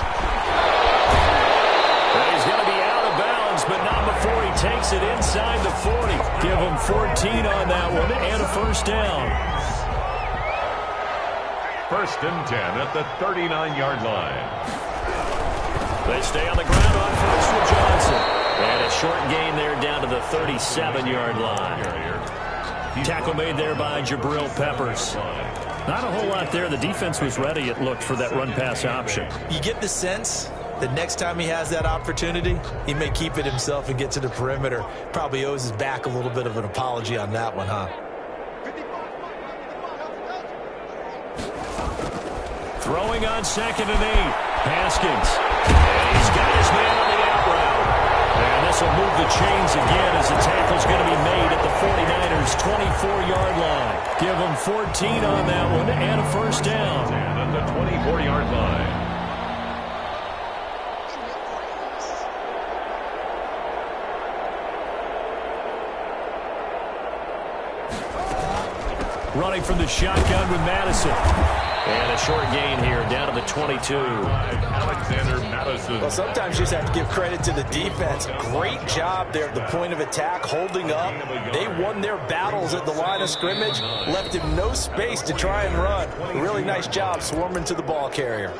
He's going to be out of bounds, but not before he takes it inside the 40. Give him 14 on that one and a first down. 1st and 10 at the 39-yard line. They stay on the ground on first with Johnson. And a short gain there down to the 37-yard line. Tackle made there by Jabril Peppers. Not a whole lot there. The defense was ready, it looked, for that run-pass option. You get the sense that next time he has that opportunity, he may keep it himself and get to the perimeter. Probably owes his back a little bit of an apology on that one, huh? Throwing on 2nd and 8. Haskins. And he's got his man on the out route. And this will move the chains again as the tackle's going to be made at the 49ers' 24-yard line. Give them 14 on that one and a first down. And at the 24-yard line. Running from the shotgun with Madison. And a short gain here down to the 22. Alexander Madison. Well, sometimes you just have to give credit to the defense. Great job there at the point of attack, holding up. They won their battles at the line of scrimmage, left him no space to try and run. Really nice job swarming to the ball carrier.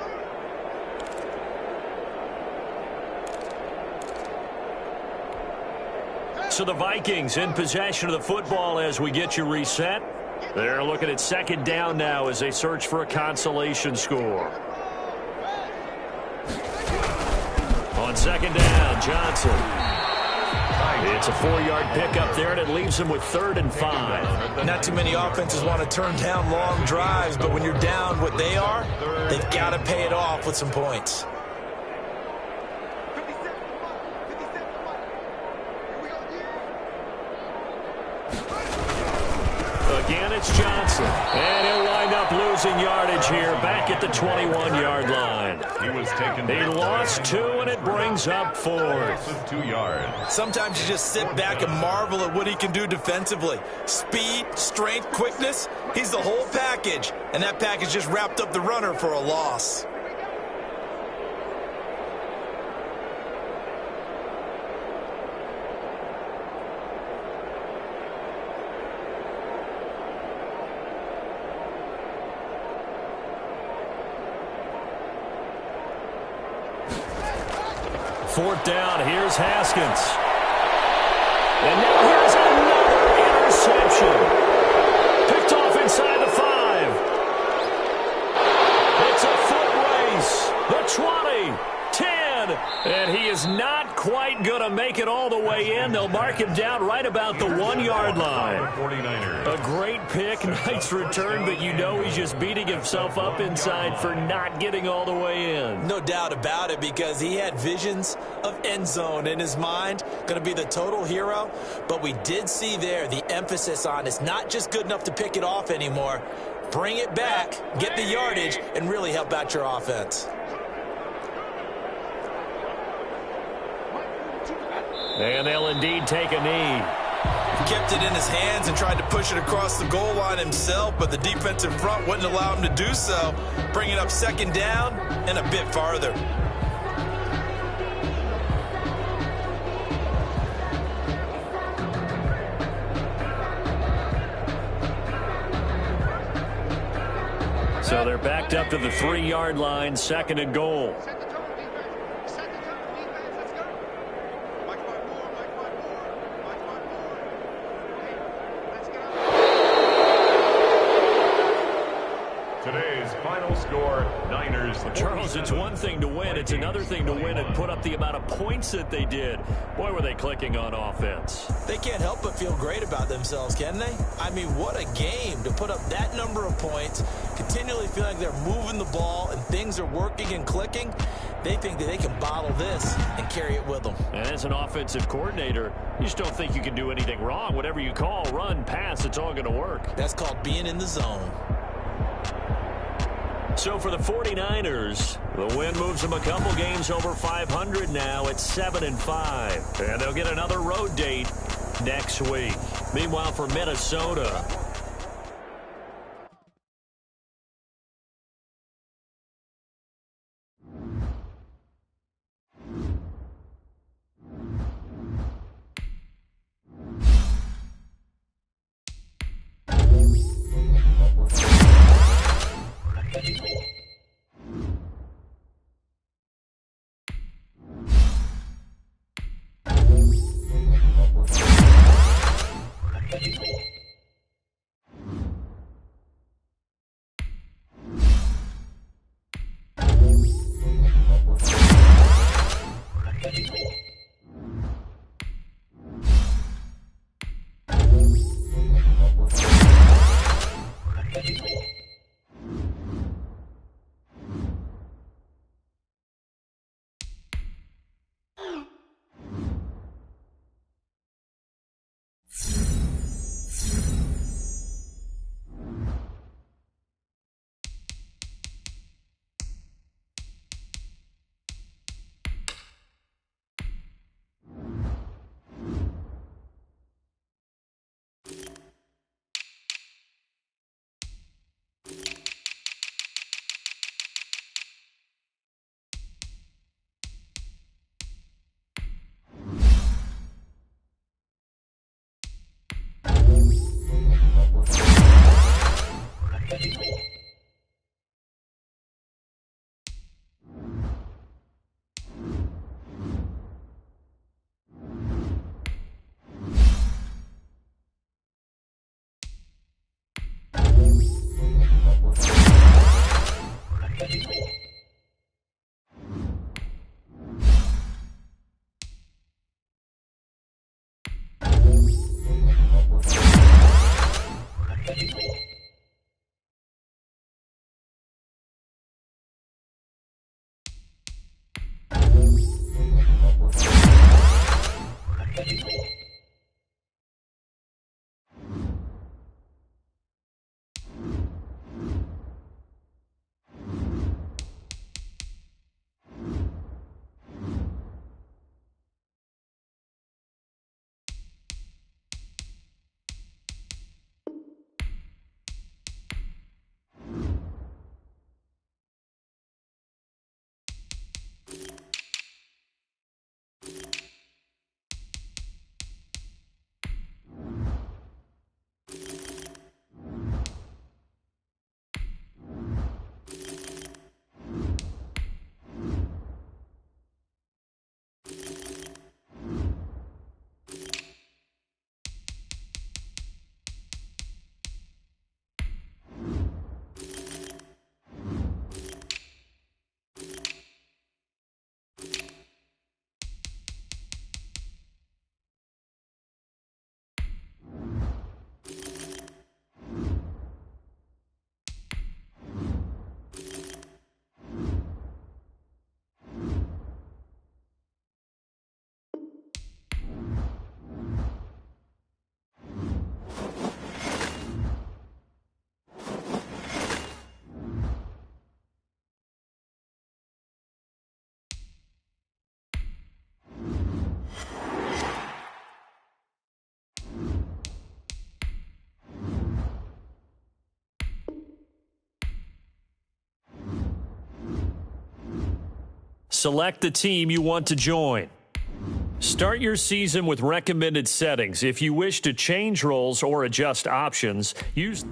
So the Vikings in possession of the football as we get you reset. They're looking at 2nd down now as they search for a consolation score. On 2nd down, Johnson. It's a 4-yard pickup there, and it leaves them with 3rd and 5. Not too many offenses want to turn down long drives, but when you're down what they are, they've got to pay it off with some points. Again, it's Johnson. And he'll wind up losing yardage here back at the 21-yard line. He lost 2, and it brings up 4th. 2 yards. Sometimes you just sit back and marvel at what he can do defensively. Speed, strength, quickness, he's the whole package. And that package just wrapped up the runner for a loss. Fourth down, here's Haskins. And now here's another interception. Picked off inside the 5. It's a foot race. The 20, 10, and he is not quite going to make it all the way in. They'll mark him down right about the 1-yard line. 49ers. A great pick, nice return, but you know he's just beating himself up inside for not getting all the way in. No doubt about it, because he had visions of end zone in his mind. Going to be the total hero. But we did see there the emphasis on it's not just good enough to pick it off anymore. Bring it back, get the yardage, and really help out your offense. And they'll indeed take a knee. Kept it in his hands and tried to push it across the goal line himself, but the defensive front wouldn't allow him to do so. Bringing up 2nd down and a bit farther. So they're backed up to the 3-yard line, 2nd and goal. Today's final score, Niners. Charles, it's one thing to win. It's another thing to win and put up the amount of points that they did. Boy, were they clicking on offense. They can't help but feel great about themselves, can they? I mean, what a game to put up that number of points, continually feel like they're moving the ball and things are working and clicking. They think that they can bottle this and carry it with them. And as an offensive coordinator, you just don't think you can do anything wrong. Whatever you call, run, pass, it's all going to work. That's called being in the zone. So for the 49ers, the win moves them a couple games over 500 now at 7-5. And they'll get another road date next week. Meanwhile, for Minnesota, Select the team you want to join. Start your season with recommended settings. If you wish to change roles or adjust options, use...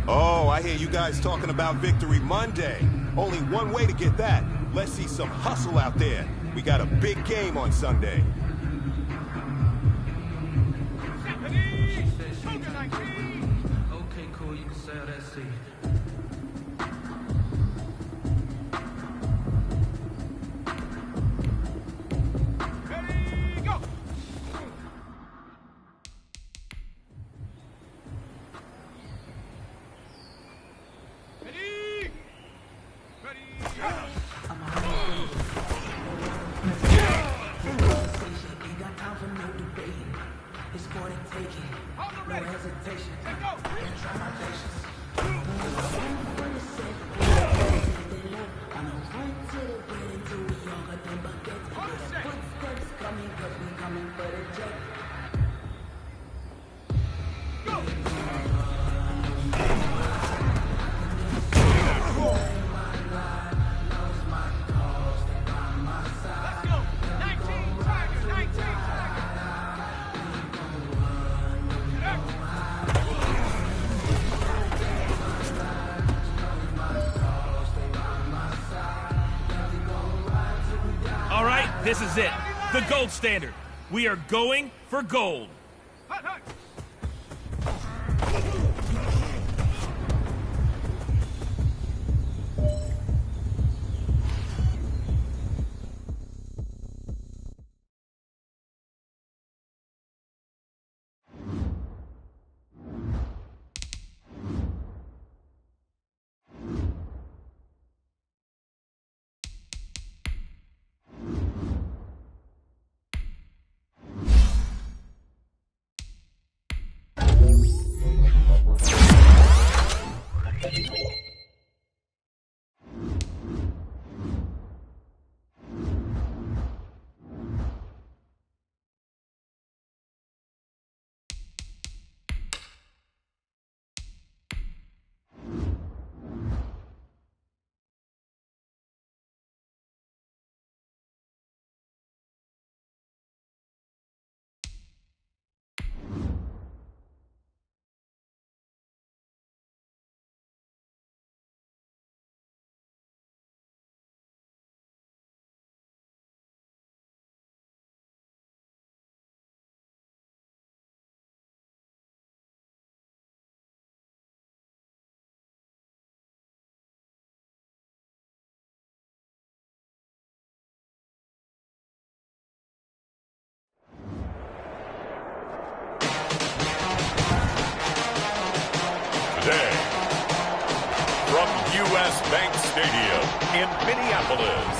Oh, I hear you guys talking about Victory Monday. Only one way to get that. Let's see some hustle out there. We got a big game on Sunday. Okay, cool, you can sell that seat. Ready, go! Ready! Ready! Ain't got time for no debating. It's for the taking. No hesitation. Can't try my patience. On a run to the bed until we all got them buckets. Footsteps coming, 'cause we coming for the jet. Let's go! 19 Tigers! 19 Tigers! All right, this is it. The gold standard. We are going for gold. Hut, hut! Today, from U.S. Bank Stadium in Minneapolis,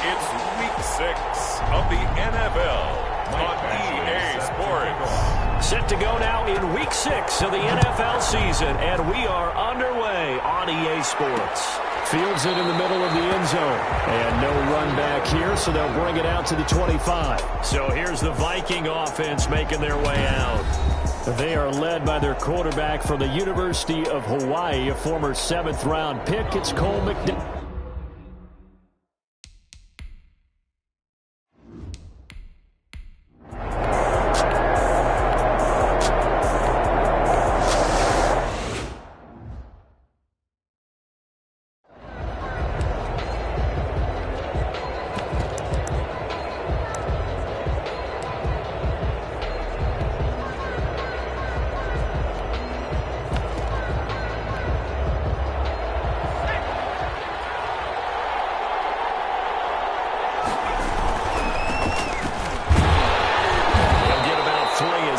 it's Week 6 of the NFL on EA Sports. Set to go now in Week 6 of the NFL season, and we are underway on EA Sports. Fields it in the middle of the end zone. And no run back here, so they'll bring it out to the 25. So here's the Viking offense making their way out. They are led by their quarterback from the University of Hawaii, a former 7th-round pick. It's Cole McDaniel.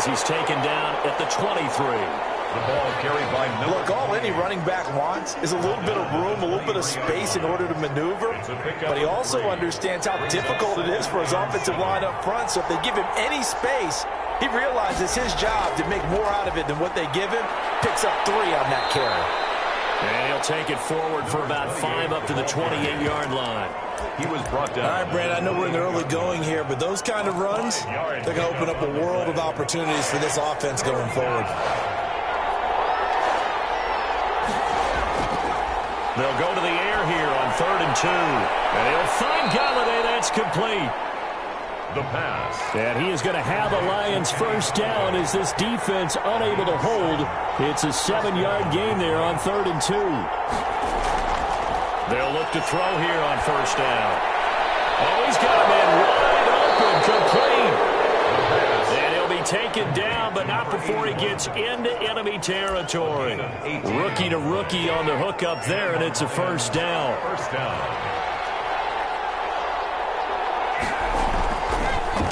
He's taken down at the 23. The ball carried by Miller. Look, all any running back wants is a little bit of room, a little bit of space in order to maneuver. But he also understands how difficult it is for his offensive line up front. So if they give him any space, he realizes his job to make more out of it than what they give him. Picks up 3 on that carry. And he'll take it forward for about 5 up to the 28-yard line. He was brought down. All right, Brad, I know we're in the early going here, but those kind of runs, they're going to open up a world of opportunities for this offense going forward. They'll go to the air here on 3rd and 2. And he'll find Galladay. That's complete. The pass. And he is going to have the Lions first down as this defense unable to hold. It's a 7-yard gain there on 3rd and 2. They'll look to throw here on first down. Oh, he's got a man wide open, complete. And he'll be taken down, but not before he gets into enemy territory. Rookie to rookie on the hookup there, and it's a first down. First down.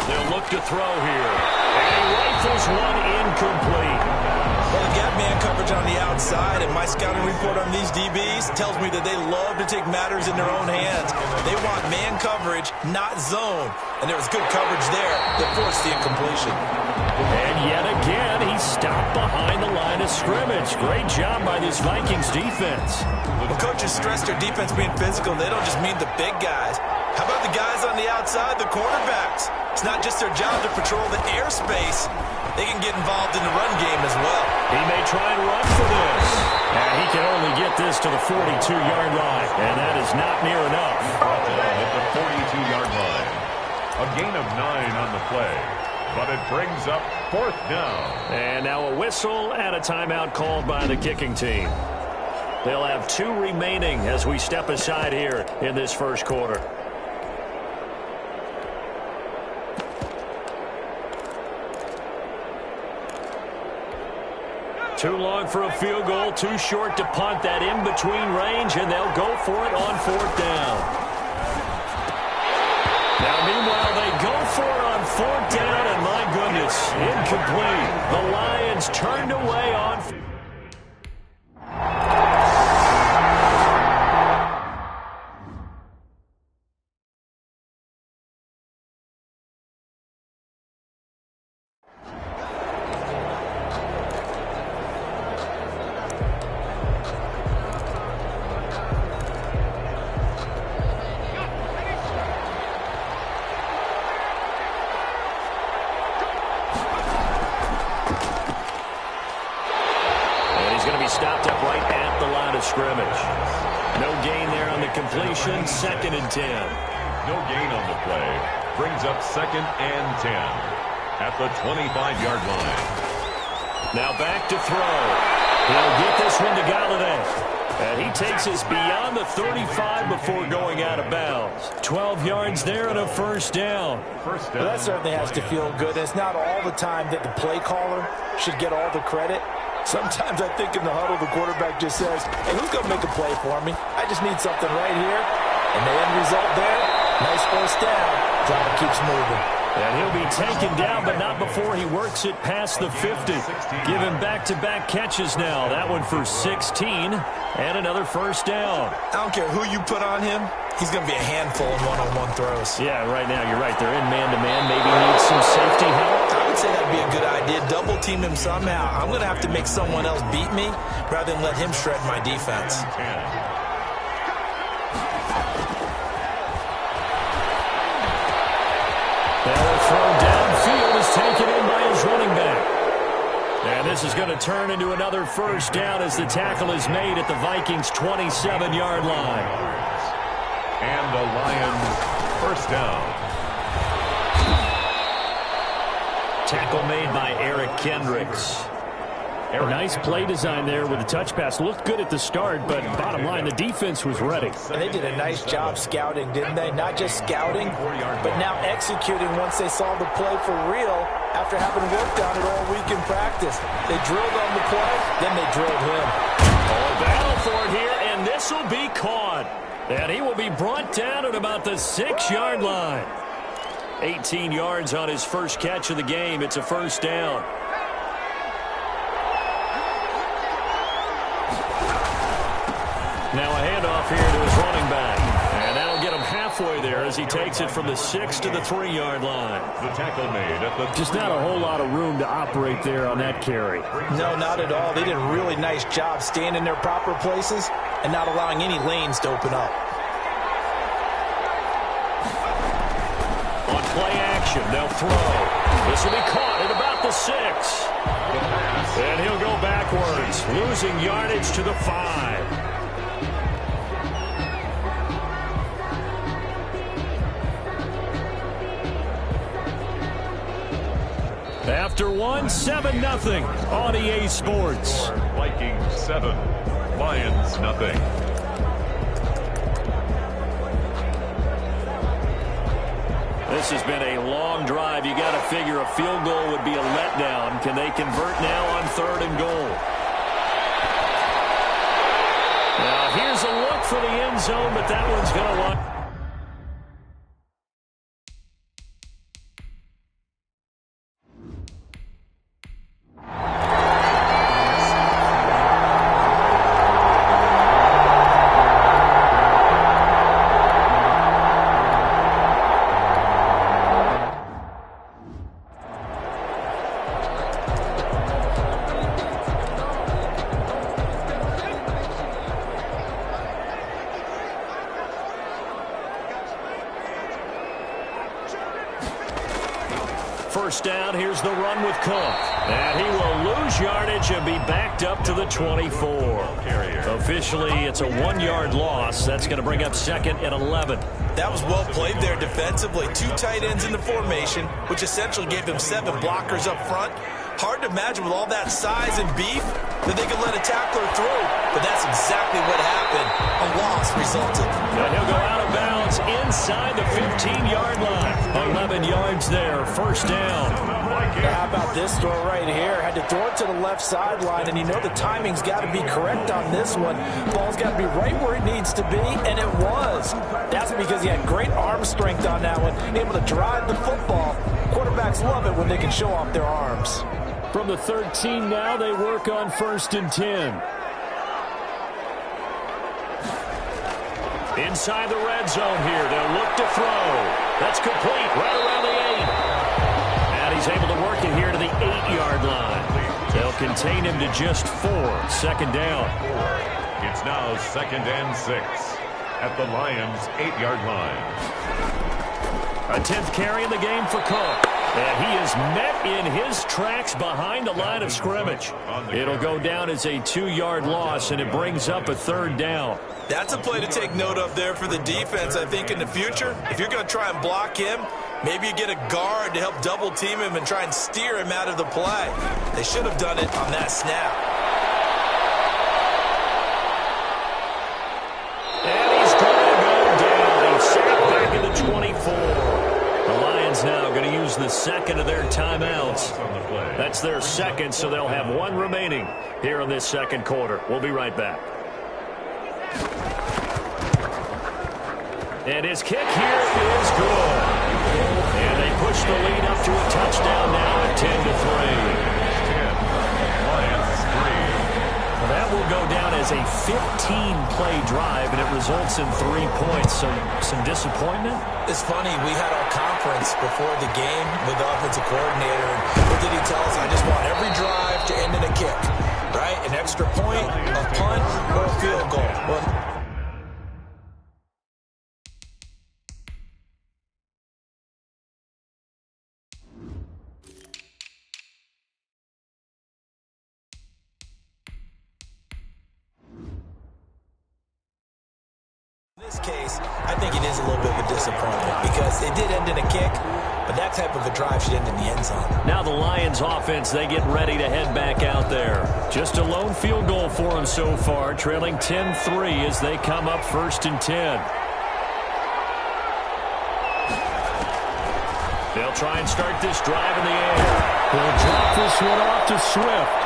They'll look to throw here. And he rifles one incomplete. Well, they've got man coverage on the outside, and my scouting report on these DBs tells me that they love to take matters in their own hands. They want man coverage, not zone. And there was good coverage there that forced the incompletion. And yet again, he stopped behind the line of scrimmage. Great job by this Vikings defense. When coaches stress their defense being physical, they don't just mean the big guys. How about the guys on the outside, the quarterbacks? It's not just their job to patrol the airspace. They can get involved in the run game as well. He may try and run for this. And he can only get this to the 42-yard line. And that is not near enough. At the 42-yard line. A gain of 9 on the play. But it brings up 4th down. And now a whistle and a timeout called by the kicking team. They'll have 2 remaining as we step aside here in this first quarter. Too long for a field goal, too short to punt. That in-between range, and they'll go for it on 4th down. Now, meanwhile, they go for it on 4th down, and my goodness, incomplete. The Lions turned away on... stopped up right at the line of scrimmage. No gain there on the completion. 2nd and 10. No gain on the play. Brings up 2nd and 10 at the 25-yard line. Now back to throw. He'll get this one to Galladay. And he takes us beyond the 35 before going out of bounds. 12 yards there and a first down. First down. Well, that certainly has to feel good. It's not all the time that the play caller should get all the credit. Sometimes I think in the huddle, the quarterback just says, hey, who's going to make a play for me? I just need something right here. And the end result there, nice first down. Drive keeps moving. And he'll be taken down, but not before he works it past the 50. Giving back-to-back catches now. That one for 16 and another first down. I don't care who you put on him. He's going to be a handful in one-on-one throws. Yeah, right now you're right. They're in man-to-man. Maybe need some safety help. I would say that would be a good idea. Double team him somehow. I'm going to have to make someone else beat me rather than let him shred my defense. That'll throw downfield is taken in by his running back. And this is going to turn into another first down as the tackle is made at the Vikings' 27-yard line. And the Lions first down. Tackle made by Eric Kendricks. A nice play design there with the touch pass. Looked good at the start, but bottom line, the defense was ready. And they did a nice job scouting, didn't they? Not just scouting, but now executing once they saw the play for real after having worked on it all week in practice. They drilled on the play, then they drilled him. Oh, battle for it here, and this will be caught. And he will be brought down at about the 6-yard line. 18 yards on his first catch of the game. It's a first down. Now a handoff here to his running back. And that'll get him halfway there as he takes it from the 6 to the 3-yard line. The tackle made at the... Just not a whole lot of room to operate there on that carry. No, not at all. They did a really nice job staying in their proper places and not allowing any lanes to open up. On play action, they'll throw. This will be caught at about the 6. And he'll go backwards, losing yardage to the 5. After one, 7-0 on EA Sports. Vikings 7, Lions nothing. This has been a long drive. You got to figure a field goal would be a letdown. Can they convert now on 3rd and goal? Now here's a look for the end zone, but that one's going to run. First down, here's the run with Cook. And he will lose yardage and be backed up to the 24. Officially, it's a 1-yard loss. That's going to bring up 2nd and 11. That was well played there defensively. 2 tight ends in the formation, which essentially gave them 7 blockers up front. Hard to imagine with all that size and beef that they could let a tackler through. But that's exactly what happened. A loss resulted. And he'll go out of bounds inside the 15-yard line. 11 yards there, first down. How about this throw right here? Had to throw it to the left sideline, and you know the timing's got to be correct on this one. Ball's got to be right where it needs to be, and it was. That's because he had great arm strength on that one, able to drive the football. Quarterbacks love it when they can show off their arms. From the 13 now, they work on 1st and 10. Inside the red zone here, they'll look to throw. That's complete, right around the 8. And he's able to work it here to the 8-yard line. They'll contain him to just 4. 2nd down. It's now 2nd and 6 at the Lions' 8-yard line. A 10th carry in the game for Cook. And he is met in his tracks behind the line of scrimmage. It'll go down as a 2-yard loss, and it brings up a 3rd down. That's a play to take note of there for the defense, I think, in the future. If you're going to try and block him, maybe you get a guard to help double team him and try and steer him out of the play. They should have done it on that snap. And he's going to go down. He's sacked back at the 24. The Lions now going to use the 2nd of their timeouts. That's their 2nd, so they'll have 1 remaining here in this 2nd quarter. We'll be right back. And his kick here is good. And they push the lead up to a touchdown now at 10-3. 10, Lions 3. Well, that will go down as a 15-play drive, and it results in 3 points. So some disappointment? It's funny, we had our conference before the game with the offensive coordinator. And what did he tell us? I just want every drive to end in a kick, right? An extra point, a punt, or a field goal. Well, in this case, I think it is a little bit of a disappointment because it did end in a kick, but that type of a drive should end in the end zone. Now the Lions offense, they get ready to head back out there. Just a lone field goal for them so far, trailing 10-3 as they come up 1st and 10. They'll try and start this drive in the air. He'll drop this one off to Swift.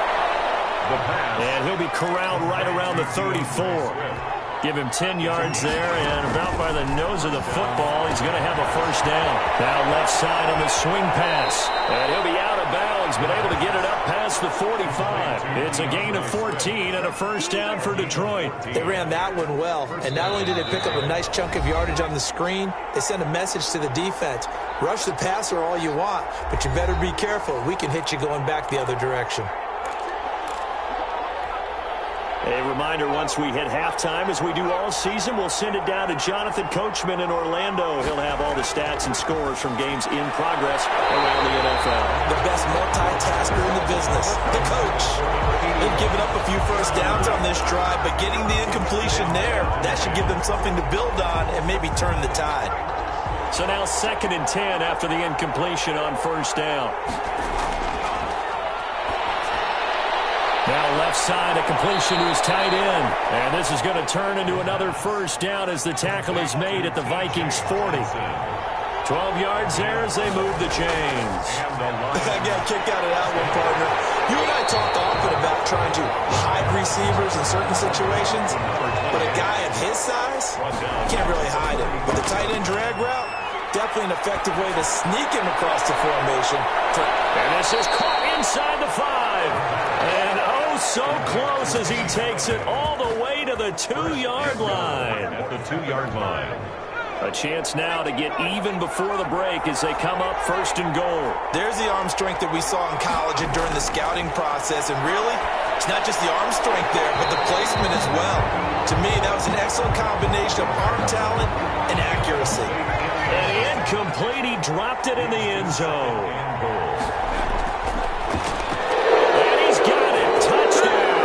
And he'll be corralled right around the 34. Give him 10 yards there, and about by the nose of the football, he's going to have a first down. Now left side on the swing pass. And he'll be out of bounds, but able to get it up past the 45. It's a gain of 14 and a first down for Detroit. They ran that one well, and not only did they pick up a nice chunk of yardage on the screen, they sent a message to the defense. Rush the passer all you want, but you better be careful. We can hit you going back the other direction. A reminder, once we hit halftime, as we do all season, we'll send it down to Jonathan Coachman in Orlando. He'll have all the stats and scores from games in progress around the NFL. The best multitasker in the business, the coach. They've given up a few first downs on this drive, but getting the incompletion there, that should give them something to build on and maybe turn the tide. So now 2nd and 10 after the incompletion on first down. Now left side, a completion to his tight end. And this is going to turn into another first down as the tackle is made at the Vikings 40. 12 yards there as they move the chains. I got kicked out of that one, partner. You and I talked often about trying to hide receivers in certain situations, but a guy of his size can't really hide him. With the tight end drag route, definitely an effective way to sneak him across the formation. And this is caught inside the 5. And oh, so close as he takes it all the way to the 2-yard line. At the 2-yard line. A chance now to get even before the break as they come up first and goal. There's the arm strength that we saw in college and during the scouting process. And really, it's not just the arm strength there, but the placement as well. To me, that was an excellent combination of arm talent and accuracy. And incomplete. He dropped it in the end zone. And he's got it. Touchdown.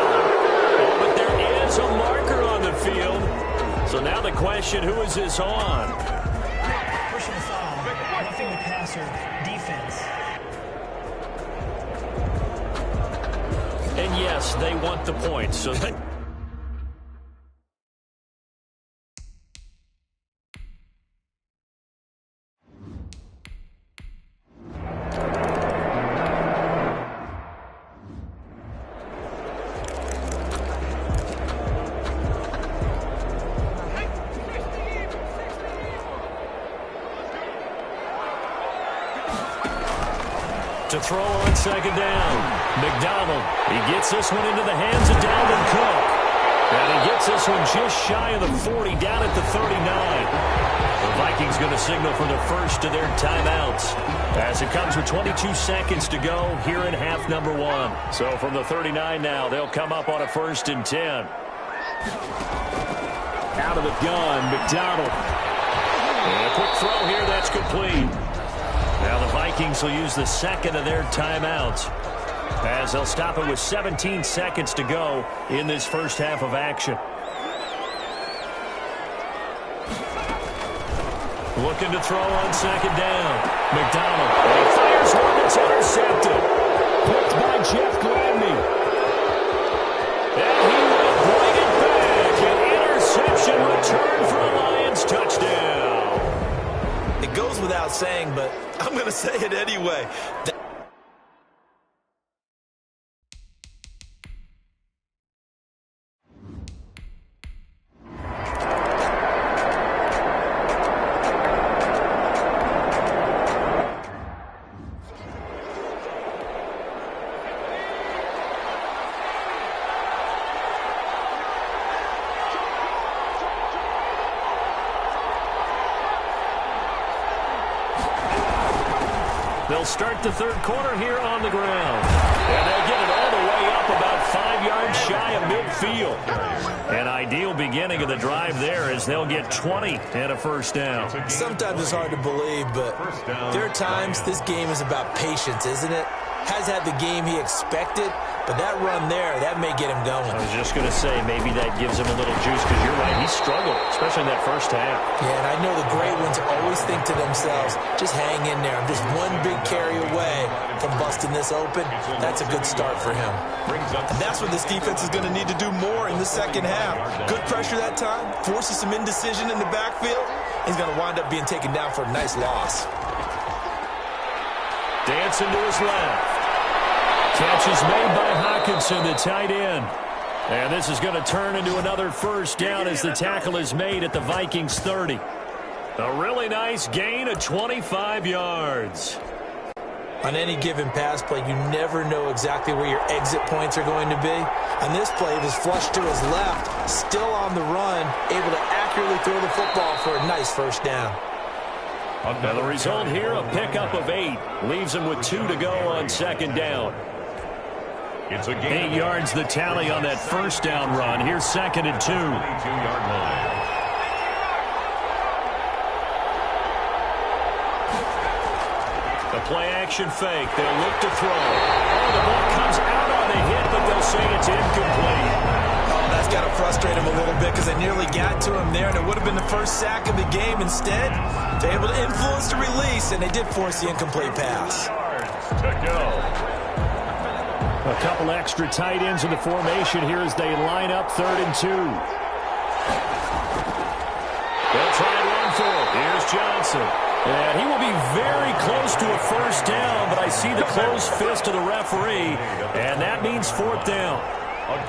Oh, but there is a marker on the field. So now the question, who is this on? Personal foul, roughing the passer, defense. And yes, they want the points. So they... to throw on second down. McDonald, he gets this one into the hands of Dalvin Cook. And he gets this one just shy of the 40, down at the 39. The Vikings going to signal for the first of their timeouts as it comes with 22 seconds to go here in half number 1. So from the 39 now, they'll come up on a 1st and 10. Out of the gun, McDonald. And a quick throw here, that's complete. Now the Vikings will use the second of their timeouts as they'll stop it with 17 seconds to go in this first half of action. Looking to throw on second down. McDonald. And he fires one that's intercepted. Picked by Jeff Gladney. And he will bring it back. An interception return for a Lions touchdown. It goes without saying, but I'm going to say it anyway. They'll start the third quarter here on the ground. And they'll get it all the way up about 5 yards shy of midfield. An ideal beginning of the drive there as they'll get 20 and a first down. Sometimes it's hard to believe, but there are times this game is about patience, isn't it? Has had the game he expected, but that run there, that may get him going. I was just going to say, maybe that gives him a little juice, because you're right, he struggled, especially in that first half. Yeah, and I know the great ones always think to themselves, just hang in there. I'm just one big carry away from busting this open. That's a good start for him. And that's what this defense is going to need to do more in the second half. Good pressure that time, forces some indecision in the backfield. He's going to wind up being taken down for a nice loss. Dancing to his left. Catch is made by Hawkinson, the tight end. And this is going to turn into another first down as the tackle is made at the Vikings 30. A really nice gain of 25 yards. On any given pass play, you never know exactly where your exit points are going to be. On this play, it was flushed to his left, still on the run, able to accurately throw the football for a nice first down. Now the result here, a pickup of 8. Leaves him with 2 to go on second down. It's a gain. 8 yards the tally on that first down run. Here's second and 2. 22-yard line. The play action fake. They'll look to throw. Oh, the ball comes out on the hit, but they'll say it's incomplete. Oh, that's got to frustrate him a little bit because they nearly got to him there, and it would have been the first sack of the game. Instead, they're able to influence the release, and they did force the incomplete pass. To go. A couple extra tight ends in the formation here as they line up 3rd and 2. They'll try and run for it. Here's Johnson. And he will be very close to a first down, but I see the closed fist of the referee, and that means 4th down.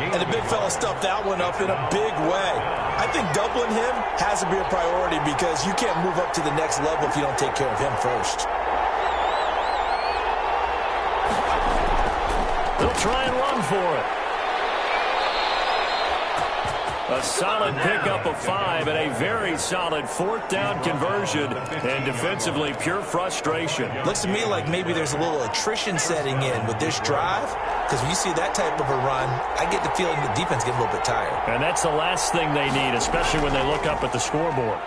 And the big fella stuffed that one up in a big way. I think doubling him has to be a priority because you can't move up to the next level if you don't take care of him first. They'll try and run for it. A solid pickup of 5 and a very solid 4th down conversion, and defensively pure frustration. Looks to me like maybe there's a little attrition setting in with this drive, because when you see that type of a run, I get the feeling the defense gets a little bit tired. And that's the last thing they need, especially when they look up at the scoreboard.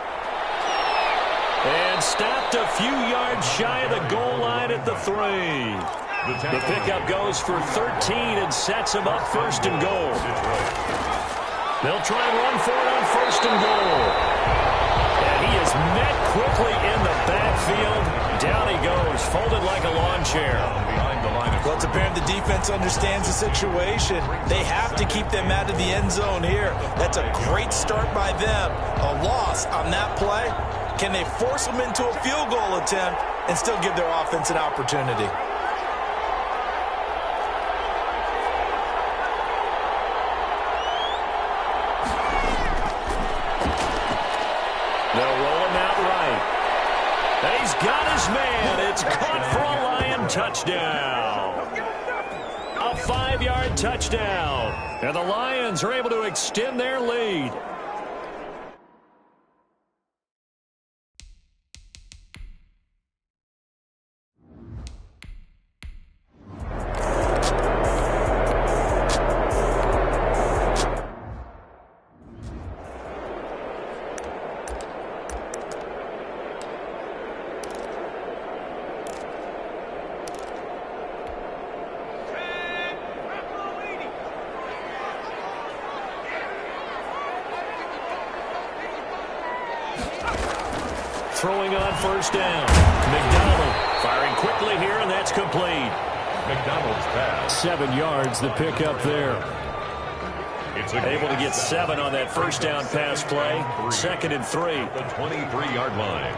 And stopped a few yards shy of the goal line at the 3. The pickup goes for 13 and sets them up 1st and goal. They'll try and run for it on 1st and goal. And he is met quickly in the backfield. Down he goes, folded like a lawn chair. Well, it's apparent the defense understands the situation. They have to keep them out of the end zone here. That's a great start by them. A loss on that play. Can they force them into a field goal attempt and still give their offense an opportunity? They'll roll him out right. And he's got his man. It's caught for a Lion touchdown. A 5-yard touchdown. And the Lions are able to extend their lead. Throwing on 1st down. McDonald firing quickly here, and that's complete. McDonald's pass. 7 yards, the pickup there. Able to get 7 on that 1st down pass play. 2nd and 3. The 23-yard line.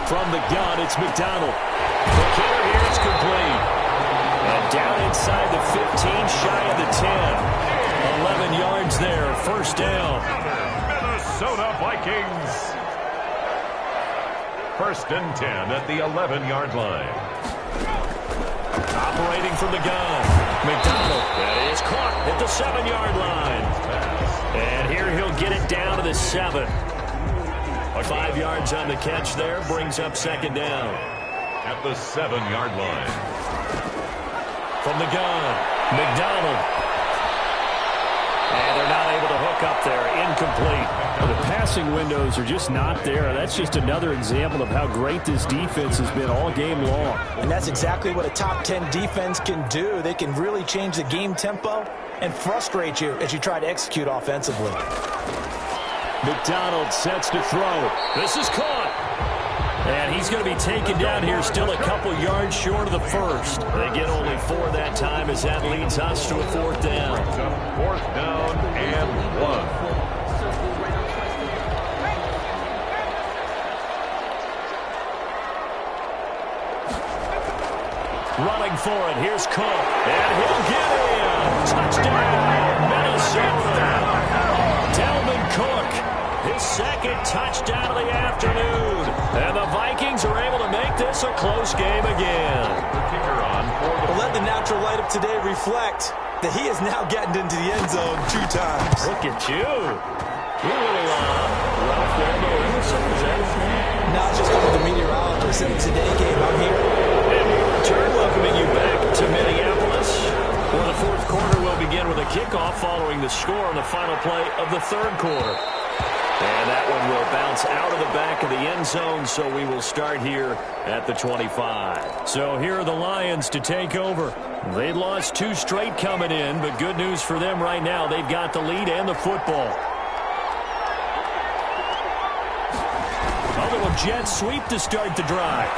From the gun, it's McDonald. The killer here is complete. And down inside the 15, shy of the 10. 11 yards there, 1st down. Minnesota Vikings. 1st and 10 at the 11-yard line. Operating from the gun. McDonald. That is caught at the 7-yard line. And here he'll get it down to the 7. 5 yards on the catch there. Brings up 2nd down. At the 7-yard line. From the gun. McDonald. And they're not able to hook up there. Incomplete. The passing windows are just not there. That's just another example of how great this defense has been all game long. And that's exactly what a top 10 defense can do. They can really change the game tempo and frustrate you as you try to execute offensively. McDonald sets to throw. This is caught. And he's going to be taken down here, still a couple yards short of the 1st. They get only 4 that time as that leads us to a 4th down. 4th down and 1. Running for it. Here's Cook. And he'll get in. Touchdown, Minnesota. Dalvin Cook. His 2nd touchdown of the afternoon. And the Vikings are able to make this a close game again. The kicker on for the... But let the natural light of today reflect that he has now gotten into the end zone 2 times. Look at you. You're a little Ralph Waldo Emerson. Is that his name? Now it's just called the meteorologist. And today game, I'm here. And we return, welcoming you back to Minneapolis, where the 4th quarter will begin with a kickoff following the score on the final play of the 3rd quarter. And that one will bounce out of the back of the end zone, so we will start here at the 25. So here are the Lions to take over. They lost 2 straight coming in, but good news for them right now. They've got the lead and the football. A little jet sweep to start the drive.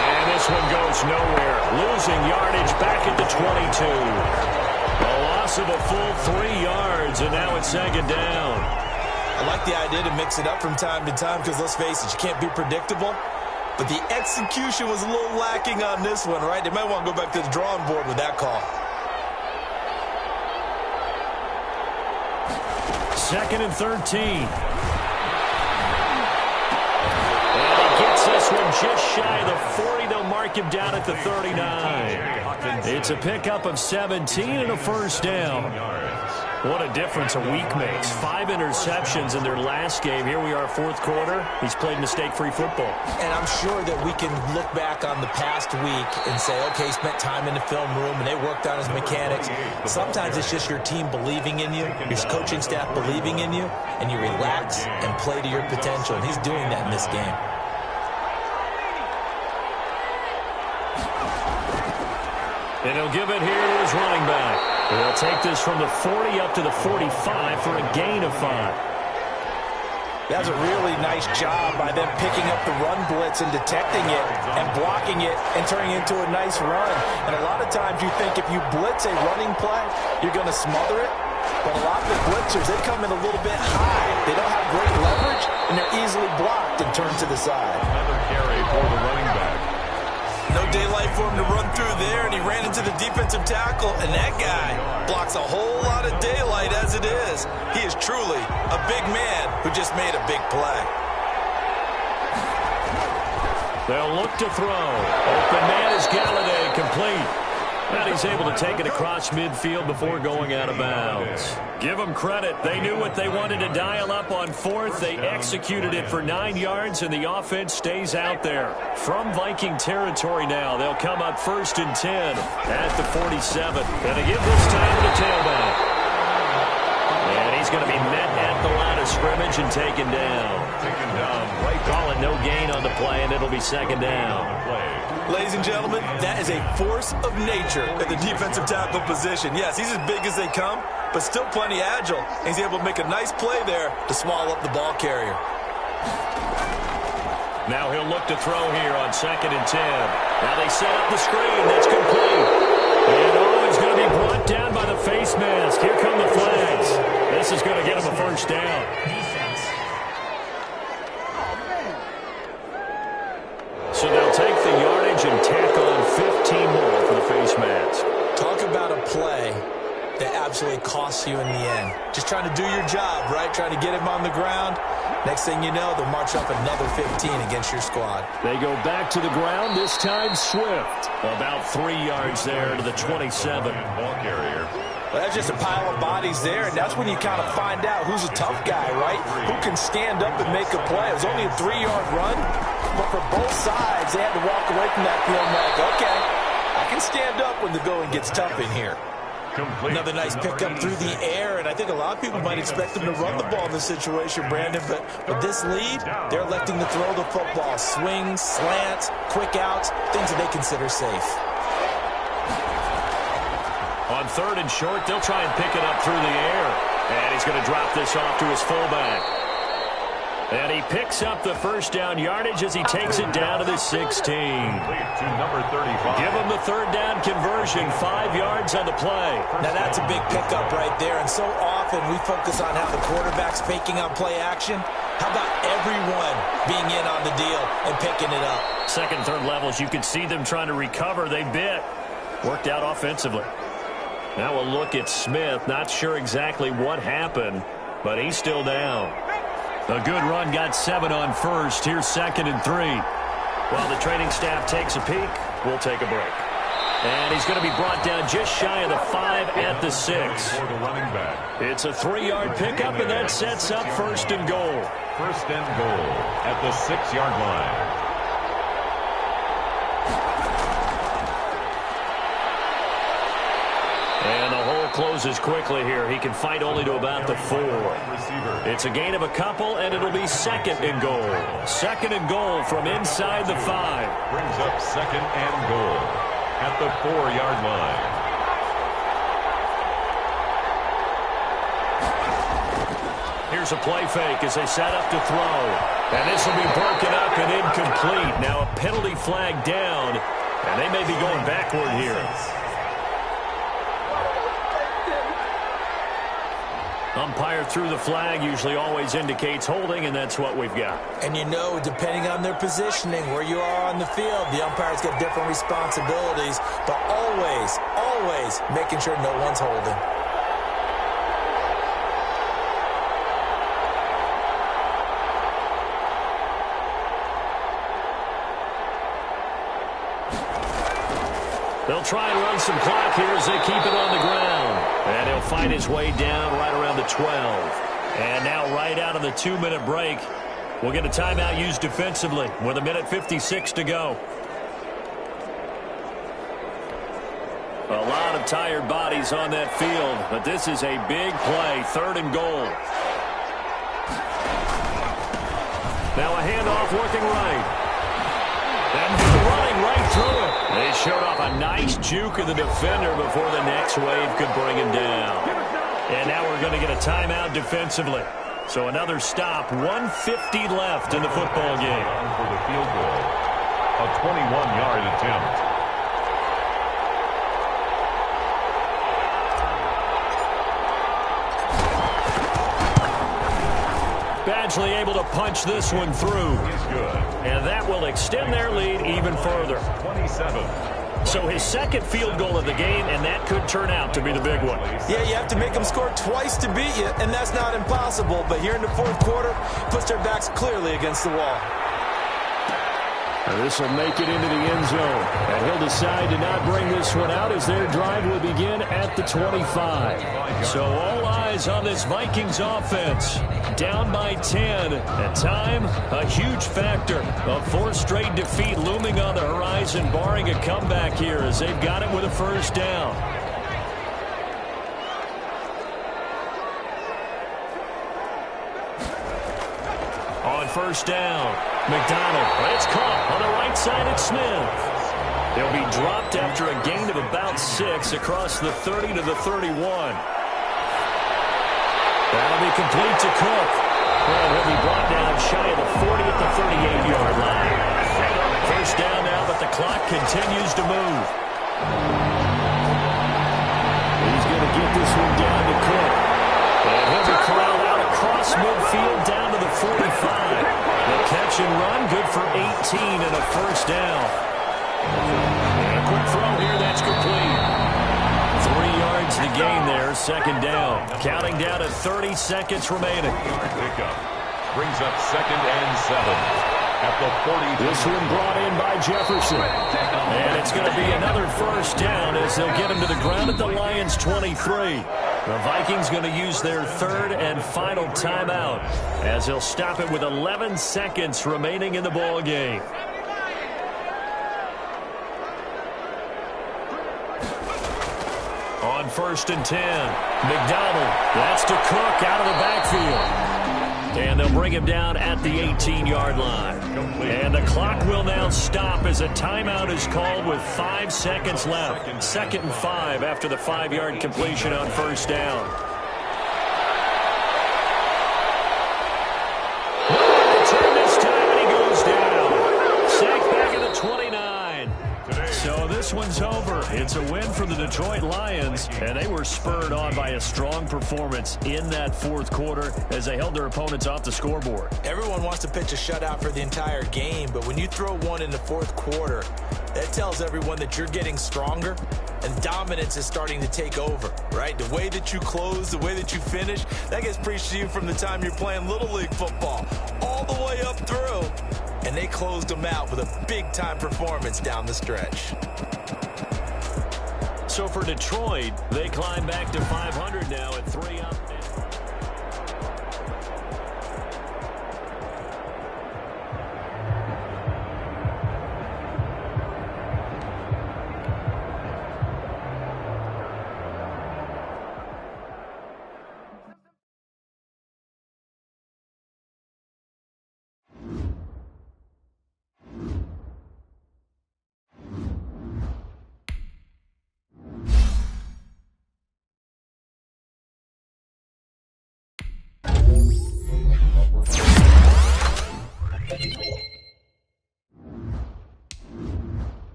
And this this one goes nowhere. Losing yardage back at the 22. A loss of a full 3 yards, and now it's second down. I like the idea to mix it up from time to time because, let's face it, you can't be predictable. But the execution was a little lacking on this one, right? They might want to go back to the drawing board with that call. Second and 13. Gets this one just shy of the 40. They'll mark him down at the 39. It's a pickup of 17 and a first down. What a difference a week makes. 5 interceptions in their last game. Here we are, fourth quarter. He's played mistake-free football. And I'm sure that we can look back on the past week and say, okay, he spent time in the film room and they worked on his mechanics. Sometimes it's just your team believing in you, your coaching staff believing in you, and you relax and play to your potential. And he's doing that in this game. And he'll give it here to his running back. They'll take this from the 40 up to the 45 for a gain of 5. That's a really nice job by them picking up the run blitz and detecting it and blocking it and turning it into a nice run. And a lot of times you think if you blitz a running play, you're going to smother it. But a lot of the blitzers, they come in a little bit high. They don't have great leverage, and they're easily blocked and turned to the side. Another carry for the running back. No daylight for him to run through there, and he ran into the defensive tackle, and that guy blocks a whole lot of daylight as it is. He is truly a big man who just made a big play. They'll look to throw. Open man is Galladay, complete. And he's able to take it across midfield before going out of bounds. Give them credit. They knew what they wanted to dial up on fourth. They executed it for 9 yards, and the offense stays out there. From Viking territory now, they'll come up 1st and 10 at the 47. And they give this time to the tailback. And he's going to be met at the line of scrimmage and taken down. Right, call it no gain on the play, and it'll be second down. Ladies and gentlemen, that is a force of nature at the defensive tackle position. Yes, he's as big as they come, but still plenty agile. He's able to make a nice play there to swallow up the ball carrier. Now he'll look to throw here on 2nd and 10. Now they set up the screen. That's complete. And he's going to be brought down by the face mask. Here come the flags. This is going to get him a first down. Defense. So they'll take the yardage and tack on 15 more for the face mask. Talk about a play that absolutely costs you in the end. Just trying to do your job, right? Trying to get him on the ground. Next thing you know, they'll march up another 15 against your squad. They go back to the ground, this time Swift. About 3 yards there to the 27. Ball carrier. Well, that's just a pile of bodies there, and that's when you kind of find out who's a tough guy, right? Who can stand up and make a play. It was only a 3-yard run, but for both sides, they had to walk away from that feeling like, okay, I can stand up when the going gets tough in here. Complete. Another nice pickup through the air, and I think a lot of people might expect them to run the ball in this situation, Brandon, but with this lead, they're electing to throw the football. Swings, slants, quick outs, things that they consider safe. On 3rd and short, they'll try and pick it up through the air. And he's going to drop this off to his fullback. And he picks up the first down yardage as he takes it down to the 16. To number 35. Give him the 3rd down conversion, 5 yards on the play. Now that's a big pickup right there, and so often we focus on how the quarterback's faking on play action. How about everyone being in on the deal and picking it up? 2nd, 3rd levels, you could see them trying to recover. They bit. Worked out offensively. Now a look at Smith. Not sure exactly what happened, but he's still down. A good run, got 7 on 1st. Here's 2nd and 3. While the training staff takes a peek, we'll take a break. And he's going to be brought down just shy of the 5 at the 6. For the running back. It's a 3-yard pickup, and that sets up 1st and goal. 1st and goal at the 6-yard line. And the hole closes quickly here. He can fight only to about the 4. It's a gain of a couple, and it'll be 2nd and goal. 2nd and goal from inside the 5. Brings up 2nd and goal at the 4-yard line. here's a play fake as they set up to throw. And this will be broken up and incomplete. Now a penalty flag down, and they may be going backward here. Umpire threw the flag, usually always indicates holding, and that's what we've got. And you know, depending on their positioning, where you are on the field, the umpires get different responsibilities, but always, always making sure no one's holding. They'll try and run some clock here as they keep it on the ground. And he'll find his way down right around the 12. And now right out of the 2-minute break, we'll get a timeout used defensively with 1:56 to go. A lot of tired bodies on that field, but this is a big play, 3rd and goal. Now a handoff working right. And running right through it. They showed off a nice juke of the defender before the next wave could bring him down. And now we're going to get a timeout defensively. So another stop, 1:50 left in the football game. For the field goal, a 21-yard attempt. Badgley able to punch this one through. He's good. And that will extend their lead even further. 27. So his 2nd field goal of the game, and that could turn out to be the big one. Yeah, you have to make them score twice to beat you, and that's not impossible. But here in the 4th quarter, puts their backs clearly against the wall. This will make it into the end zone. And he'll decide to not bring this one out as their drive will begin at the 25. So all eyes on this Vikings offense. Down by 10. And time, a huge factor. A 4th straight defeat looming on the horizon, barring a comeback here as they've got it with a 1st down. On 1st down, McDonald. It's caught on the right side at Smith. They'll be dropped after a gain of about 6 across the 30 to the 31. That'll be complete to Cook. And he'll be brought down shy of the 40 at the 38-yard line. 1st down now, but the clock continues to move. He's going to get this one down to Cook. And he'll be corralled out across midfield down to the 45. The catch and run, good for 18 and a 1st down. And a quick throw here, that's complete. 3 yards to gain there, 2nd down. Counting down to 30 seconds remaining. Pickup brings up 2nd and 7. At the 40. This one brought in by Jefferson. And it's going to be another 1st down as they'll get him to the ground at the Lions' 23. The Vikings going to use their 3rd and final timeout as they'll stop it with 11 seconds remaining in the ball game. On 1st and 10, McDonald. That's to Cook out of the backfield. And they'll bring him down at the 18-yard line. And the clock will now stop as a timeout is called with 5 seconds left. 2nd and 5 after the 5-yard completion on 1st down. Return this time, and he goes down. Sacked back at the 29. So this one's over. It's a win for the Detroit Lions, and they were spurred on by a strong performance in that 4th quarter as they held their opponents off the scoreboard. Everyone wants to pitch a shutout for the entire game, but when you throw one in the 4th quarter, that tells everyone that you're getting stronger and dominance is starting to take over, right? The way that you close, the way that you finish, that gets preached to you from the time you're playing Little League football all the way up through. And they closed them out with a big-time performance down the stretch. So for Detroit, they climb back to 500 now at 3 up.